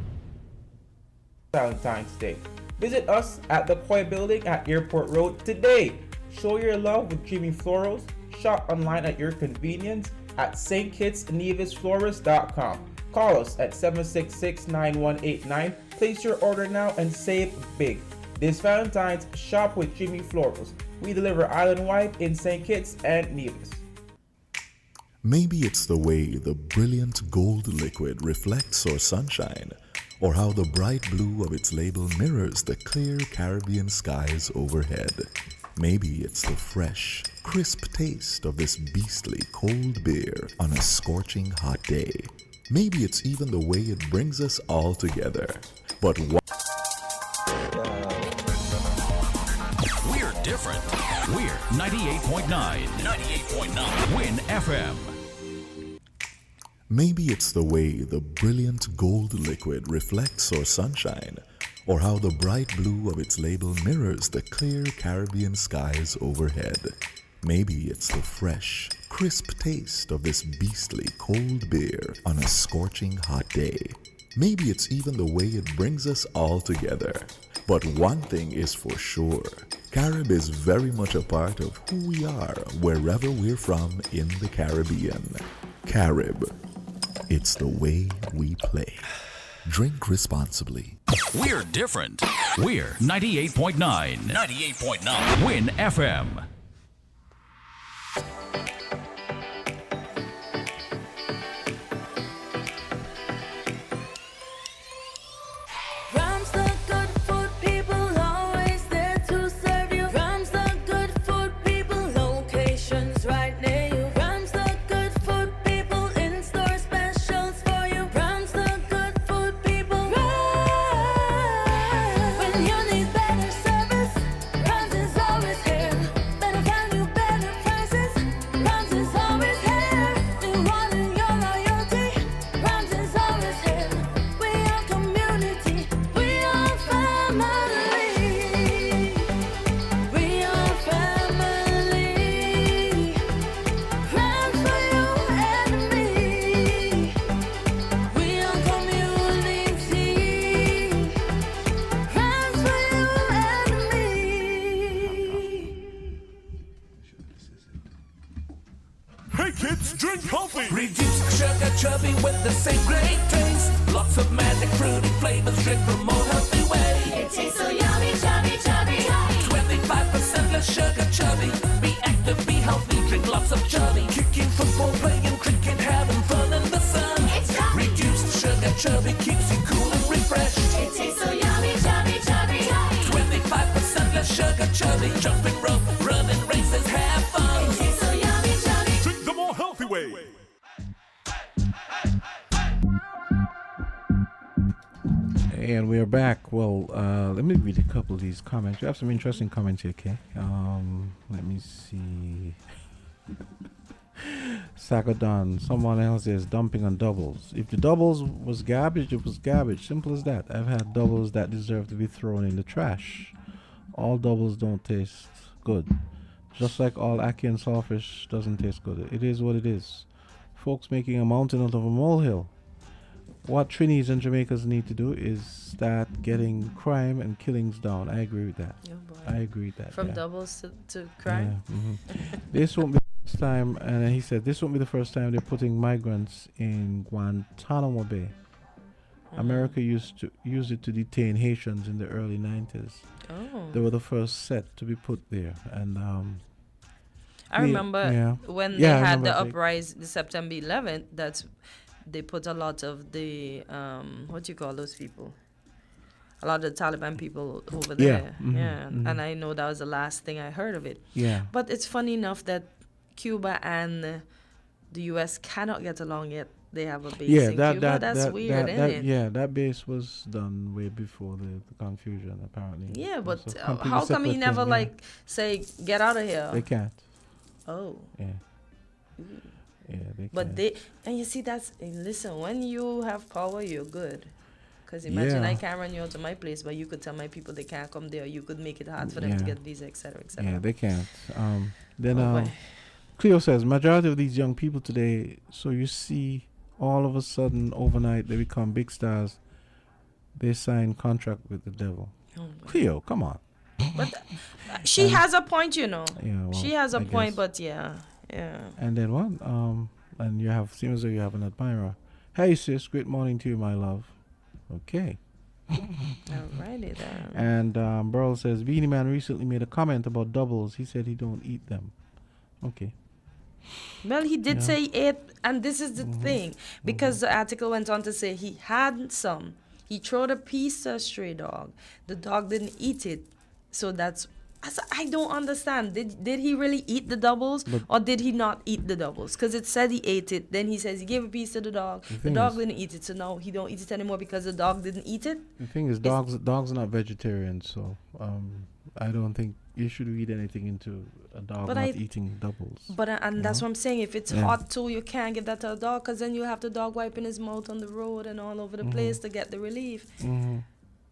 Valentine's Day. Visit us at the Koi Building at Airport Road today. Show your love with Jimmy Florals. Shop online at your convenience at stkitsnevisflorist.com. Call us at 766-9189. Place your order now and save big. This Valentine's, shop with Jimmy Florals. We deliver island-wide in St. Kitts and Nevis. Maybe it's the way the brilliant gold liquid reflects our sunshine, or how the bright blue of its label mirrors the clear Caribbean skies overhead. Maybe it's the fresh, crisp taste of this beastly cold beer on a scorching hot day. Maybe it's even the way it brings us all together. But We're different. We're 98.9. 98.9 Win FM. maybe it's the way the brilliant gold liquid reflects our sunshine, or how the bright blue of its label mirrors the clear Caribbean skies overhead. Maybe it's the fresh, crisp taste of this beastly cold beer on a scorching hot day. Maybe it's even the way it brings us all together. But one thing is for sure, Carib is very much a part of who we are wherever we're from in the Caribbean. Carib, it's the way we play. Drink responsibly. We're different. We're 98.9. 98.9 Win FM. Rams the good food people, always there to serve you. Rams the good food people, locations right near you. Rams the good food people, in-store specials for you. Rams the good food people. Rams. When you need better service, Rams is always here. Better value, better prices. Rams is always here. Rewarding your loyalty. Rams is always here. We are community. We are family. We are family. Rams for you and me. We are community. Rams for you and me. Hey kids, drink healthy! Reduce sugar chubby with the same great taste. Lots of magic fruity flavors, drink the more healthy way. It tastes so yummy, chubby, chubby. 25% less sugar chubby. Be active, be healthy, drink lots of chubby. Kicking football, playing cricket, having fun in the sun. It's chubby. Reduced sugar chubby keeps you cool and refreshed. It tastes so yummy, chubby, chubby. 25% less sugar chubby. Jumping rope, running races, have fun. It tastes so yummy, chubby. Drink the more healthy way! And we're back. Well, let me read a couple of these comments. We have some interesting comments here, okay? Let me see. Sagadon, someone else is dumping on doubles. If the doubles was garbage, it was garbage. Simple as that. I've had doubles that deserve to be thrown in the trash. All doubles don't taste good. Just like all ackee and saltfish doesn't taste good. It is what it is. Folks making a mountain out of a molehill. What Trinis and Jamaicans need to do is start getting crime and killings down. I agree with that. Oh boy. I agree with that. From yeah. doubles to crime. Yeah, This won't be the first time, and he said this won't be the first time they're putting migrants in Guantanamo Bay. America used to use it to detain Haitians in the early 90s. Oh. They were the first set to be put there, and I remember yeah. when Yeah, I they had remember the that. uprising, the September 11th. They put a lot of the what do you call those people? A lot of the Taliban people over there. Yeah, and I know that was the last thing I heard of it. Yeah. But it's funny enough that Cuba and the U.S. cannot get along yet. They have a base in Cuba. That's weird, isn't it? Yeah, that base was done way before the confusion, apparently. Yeah, but It's a completely how come he separate never thing, yeah. say get out of here? They can't. Oh. Yeah. Yeah, they But can't. they, and you see, listen, when you have power, you're good. Because imagine Yeah. I can't run you out to my place, but you could tell my people they can't come there. You could make it hard for them to Yeah. get visa, etc., etc. Yeah, they can't. Then Oh, boy. Cleo says, majority of these young people today, so you see all of a sudden, overnight, they become big stars. They sign contract with the devil. Cleo, come on. But she has a point, you know. Yeah, well, she has a I point, guess. but yeah. And then what? And you have, seems as though you have an admirer. Hey, sis, great morning to you, my love. Okay. Alrighty then. And Burl says, Beanie Man recently made a comment about doubles. He said he don't eat them. Okay. Well, he did say he ate, and this is the thing, because the article went on to say he had some. He threw a piece to a stray dog. The dog didn't eat it, so that's. I don't understand. Did he really eat the doubles, or did he not eat the doubles? Because it said he ate it. Then he says he gave a piece to the dog. The dog didn't eat it, so now he don't eat it anymore because the dog didn't eat it. The thing is, dogs are not vegetarians, so I don't think you should eat anything into a dog not eating doubles. But and that's what I'm saying. If it's hot too, you can't give that to a dog, because then you have the dog wiping his mouth on the road and all over the place to get the relief.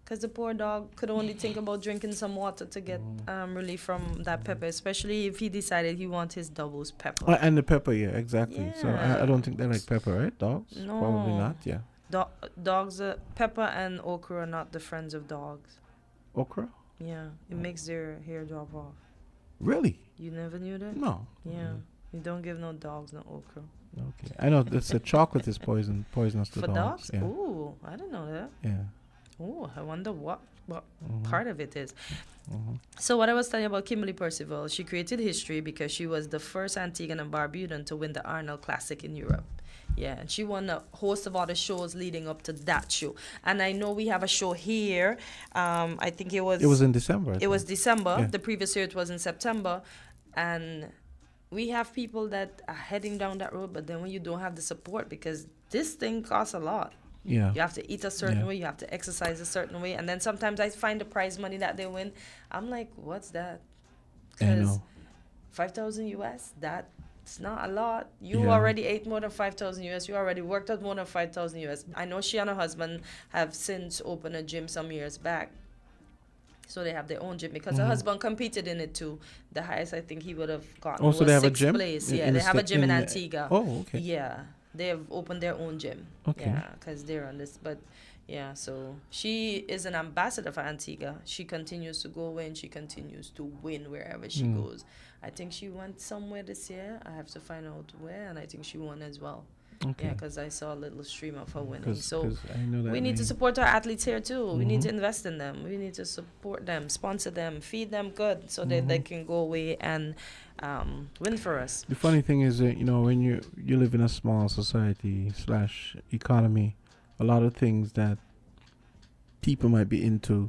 Because the poor dog could only think about drinking some water to get relief from that pepper, especially if he decided he wants his doubles pepper. And the pepper, yeah, exactly. Yeah. So I don't think they like pepper, right? Dogs? No. Probably not, yeah. Dogs, pepper and okra are not the friends of dogs. Okra? Yeah, it makes their hair drop off. Really? You never knew that? No. Yeah, you don't give no dogs no okra. Okay. I know that's the chocolate is poisonous to For dogs. dogs? Yeah. Ooh, I didn't know that. Yeah. Oh, I wonder what part of it is. So what I was telling you about Kimberly Percival, she created history because she was the first Antiguan and Barbudan to win the Arnold Classic in Europe. Yeah, and she won a host of other shows leading up to that show. And I know we have a show here. I think it was... It was in December. It was December. Yeah. The previous year it was in September. And we have people that are heading down that road, but then when you don't have the support, because this thing costs a lot. Yeah. You have to eat a certain way, you have to exercise a certain way, and then sometimes I find the prize money that they win. I'm like, what's that? Because 5,000 US, that's not a lot. You already ate more than 5,000 US. You already worked out more than 5,000 US. I know she and her husband have since opened a gym some years back. So they have their own gym because her husband competed in it too. The highest I think he would have gotten was so they have a 6th gym? place. In Yeah, they have a gym in the- Antigua. Oh, okay. Yeah, they have opened their own gym. Okay. Yeah, because they're on this. But yeah, so she is an ambassador for Antigua. She continues to go away and she continues to win wherever she goes. I think she went somewhere this year. I have to find out where, and I think she won as well. Okay. Yeah, because I saw a little stream of her winning. So 'cause I know that we need to name. support our athletes here too. We need to invest in them. We need to support them, sponsor them, feed them good, so that they can go away and win for us. The funny thing is that, when you live in a small society / economy, a lot of things that people might be into,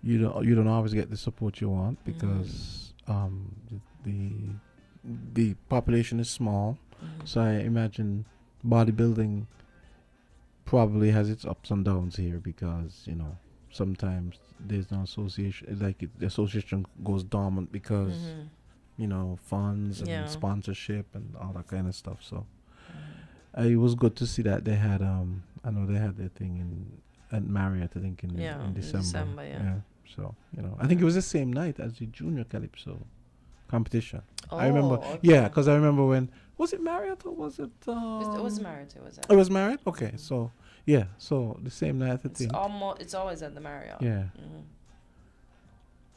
you don't always get the support you want because the population is small. So I imagine bodybuilding probably has its ups and downs here because sometimes there's no association, the association goes dormant because funds and sponsorship and all that kind of stuff. So it was good to see that they had I know they had their thing at Marriott, I think in December. So I think it was the same night as the Junior Calypso competition. I remember. okay. Yeah, because I remember when was it Marriott or was it? It was Marriott. It was Marriott. Okay, so so the same night I think. It's always at the Marriott. Yeah.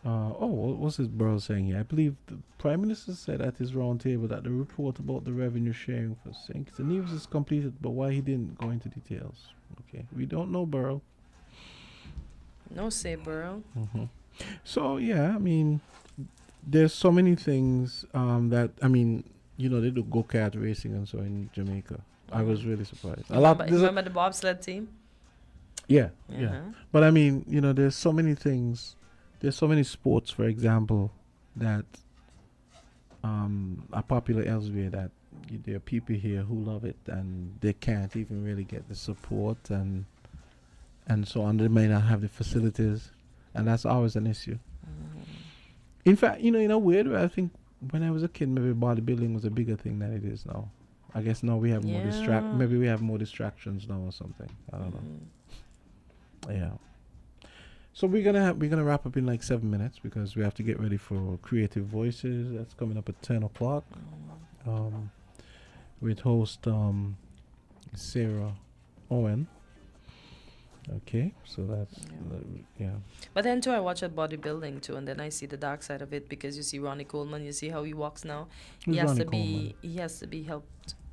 What was his bro saying here? I believe the Prime Minister said at his round table that the report about the revenue sharing for St. Kitts and Nevis is completed, but why he didn't go into details. Okay, we don't know, Burrow. No say, bro. So I mean, there's so many things that they do go-kart racing and so in Jamaica. I was really surprised. Remember the bobsled team? Yeah. But I mean, there's so many things. There's so many sports, for example, that are popular elsewhere that there are people here who love it and they can't even really get the support and so on. They may not have the facilities, and that's always an issue. In fact, in a weird way, I think when I was a kid, maybe bodybuilding was a bigger thing than it is now. I guess now we have more maybe we have more distractions now or something. I don't know. Yeah. So we're gonna wrap up in like 7 minutes because we have to get ready for Creative Voices. That's coming up at 10 o'clock. With host Sarah Owen. Okay, so that's yeah. But then too, I watch at bodybuilding too, and then I see the dark side of it because you see Ronnie Coleman. You see how he walks now. Who's He has Ronnie to be. He has to be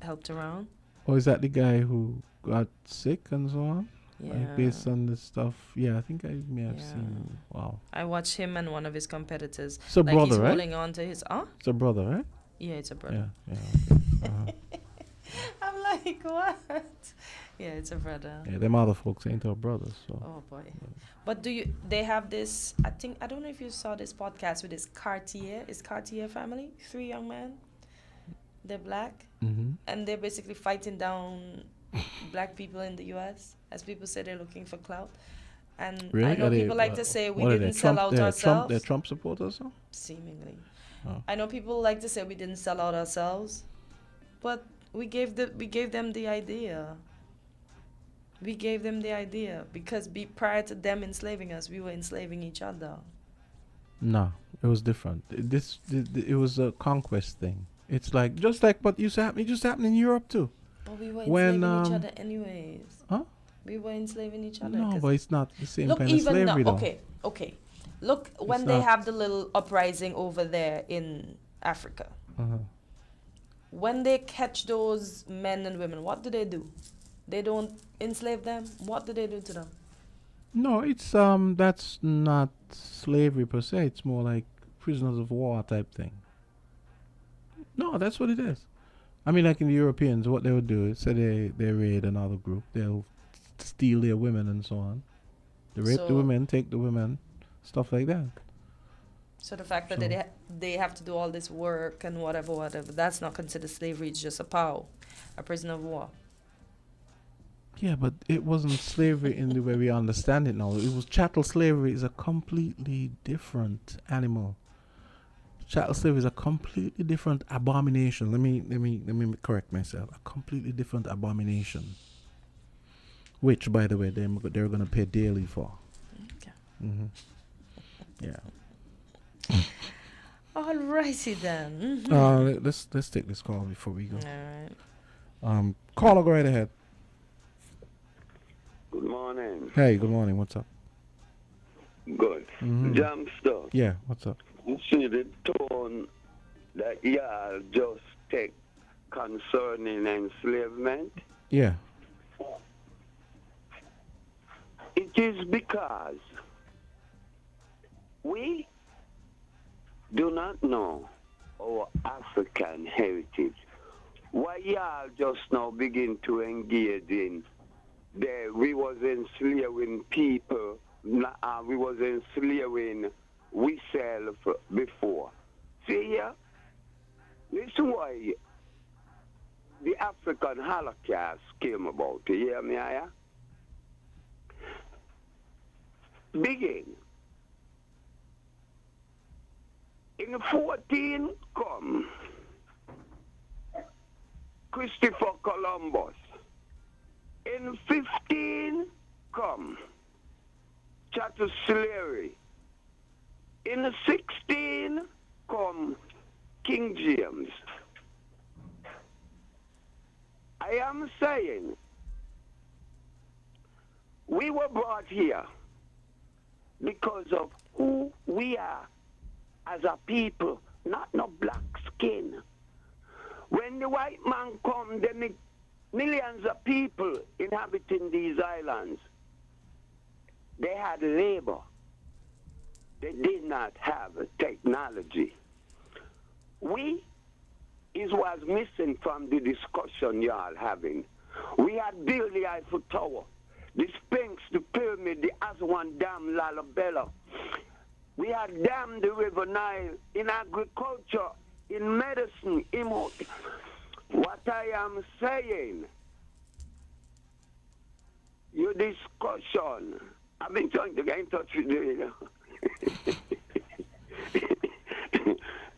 helped around. Oh, is that the guy who got sick and so on? Yeah. Like based on this stuff. Yeah, I think I may have seen. Wow. I watched him and one of his competitors. It's a like brother, he's right? holding on to his. It's a brother, right? Yeah, it's a brother. Yeah. Okay. I'm like, what? Yeah, it's a brother. Yeah, them other folks ain't our brothers. So. Oh boy. But they have this, I don't know if you saw this podcast with this Cartier family, 3 young men. They're black. Mm-hmm. And they're basically fighting down black people in the US, as people say they're looking for clout. And Really? I know people like to say we didn't sell out ourselves. They're Trump supporters, huh? Seemingly. Oh. I know people like to say we didn't sell out ourselves, but we gave them the idea. We gave them the idea because prior to them enslaving us, we were enslaving each other. No, it was different. It was a conquest thing. It's like just like what used to happen. It just happened in Europe too. But we were enslaving each other anyways. Huh? We were enslaving each other. No, but it's not the same look, kind of even slavery now, though. okay. Look, when they have the little uprising over there in Africa, when they catch those men and women, what do? They don't enslave them. What do they do to them? No, it's that's not slavery per se. It's more like prisoners of war type thing. No, that's what it is. I mean, like in the Europeans, what they would do is say they raid another group. They'll steal their women and so on. They rape the women, take the women, stuff like that. So the fact that they have to do all this work and whatever, that's not considered slavery. It's just a prisoner of war. Yeah, but it wasn't slavery in the way we understand it now. It was chattel slavery is a completely different animal. Chattel slavery is a completely different abomination. Let me correct myself. A completely different abomination. Which, by the way, they're going to pay daily for. Okay. Mm-hmm. Yeah. Alrighty then. Let's take this call before we go. All right. Caller, go right ahead. Good morning. Hey, good morning. What's up? Good. Mm-hmm. Jamsta. Yeah, what's up? You see the tone that y'all just take concerning enslavement? Yeah. It is because we do not know our African heritage. Why y'all just now begin to engage in we was enslaving people, we was enslaving ourselves before. See here? This is why the African Holocaust came about. You hear me, Aya? Begin. In 14 come Christopher Columbus. In 15 come chattel slavery. In 16 come King James. I am saying we were brought here because of who we are as a people, not no black skin. When the white man come, there make millions of people inhabiting these islands. They had labor. They did not have technology. Is what's missing from the discussion y'all having. We had built the Eiffel Tower, the Sphinx, the Pyramid, the Aswan Dam, Lalabella. We had dammed the River Nile in agriculture, in medicine, what I am saying, your discussion, I've been trying to get in touch with you,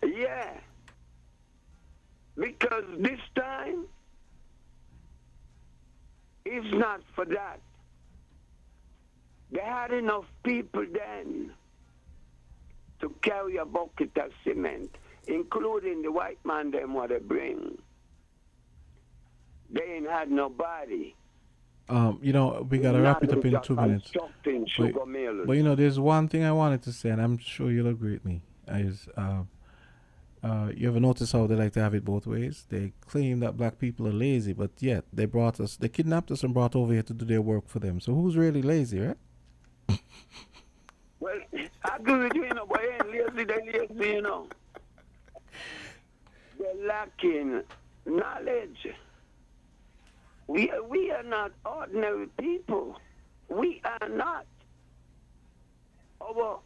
Yeah. Because this time is not for that. They had enough people then to carry a bucket of cement, including the white man them what they bring. They ain't had nobody. You know, we gotta wrap it up in 2 minutes. Constructing sugar mills. But you know, there's one thing I wanted to say, and I'm sure you'll agree with me. Is you ever notice how they like to have it both ways? They claim that black people are lazy, but yet they kidnapped us and brought over here to do their work for them. So who's really lazy, right? Well, I agree with you, but they ain't lazy, they lazy, They're lacking knowledge. We are not ordinary people. We are not. Our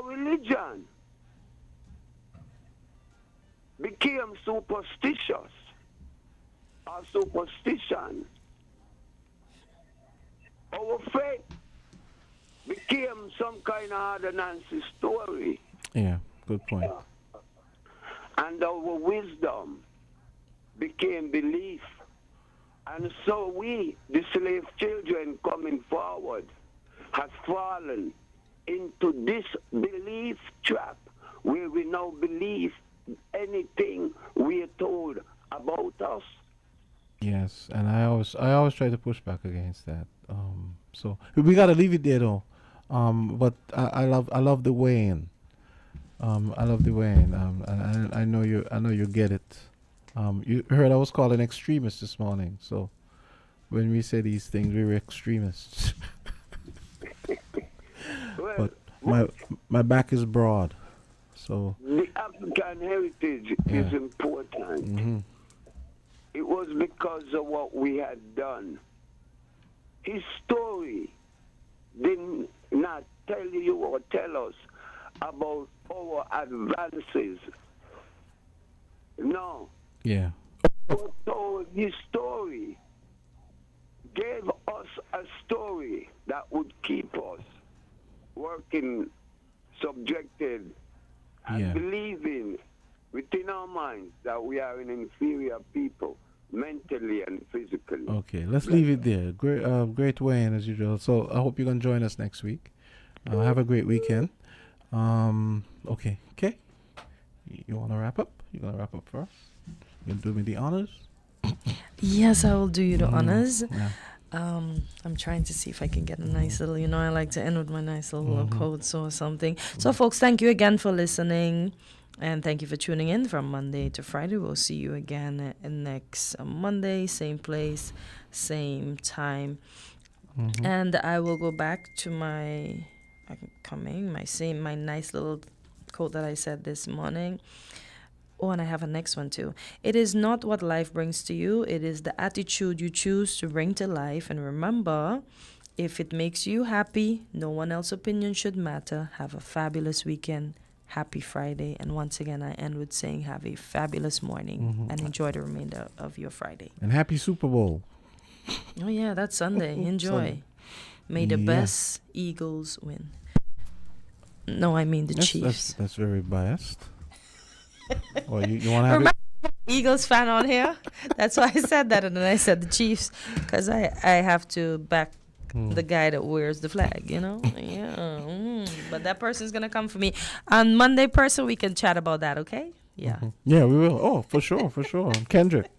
religion became superstitious. Our superstition. Our faith became some kind of ordinance story. Yeah, good point. And our wisdom became belief. And so we, the slave children coming forward, has fallen into this belief trap where we now believe anything we are told about us. Yes, and I always try to push back against that. So we gotta leave it there though. But I love the weighing. I love the weighing. And I know you get it. You heard I was called an extremist this morning. So when we say these things, we were extremists. Well, but my back is broad. So the African heritage is important. Mm-hmm. It was because of what we had done. His story did not tell you or tell us about our advances. No. Yeah. So his story gave us a story that would keep us working, subjected, and believing within our minds that we are an inferior people, mentally and physically. Okay, let's leave it there. Great weighing as usual. So I hope you can join us next week. Have a great weekend. Okay. You want to wrap up? You gonna wrap up first? You do me the honors? Yes, I will do you the honors. Yeah. I'm trying to see if I can get a nice little, I like to end with my nice little quotes or something. So, folks, thank you again for listening. And thank you for tuning in from Monday to Friday. We'll see you again next Monday, same place, same time. And I will go back to my nice little quote that I said this morning. Oh, and I have a next one too. It is not what life brings to you. It is the attitude you choose to bring to life. And remember, if it makes you happy, no one else's opinion should matter. Have a fabulous weekend. Happy Friday. And once again, I end with saying have a fabulous morning and enjoy the remainder of your Friday. And happy Super Bowl. Oh, yeah, that's Sunday. Enjoy. Sunday. May the best Eagles win. No, I mean the Chiefs. That's very biased. Well, you want to have Eagles fan on here? That's why I said that, and then I said the Chiefs because I have to back the guy that wears the flag, Yeah. But that person's going to come for me. On Monday, we can chat about that, okay? Yeah. Yeah, we will. Oh, for sure. Kendrick.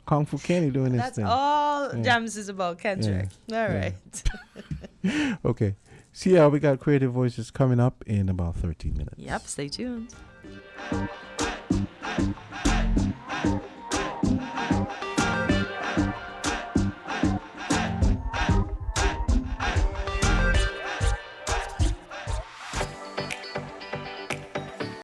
Kung Fu Kenny doing his thing. That's all Jams is about, Kendrick. Yeah. All right. Okay. See how we got Creative Voices coming up in about 13 minutes. Yep, stay tuned.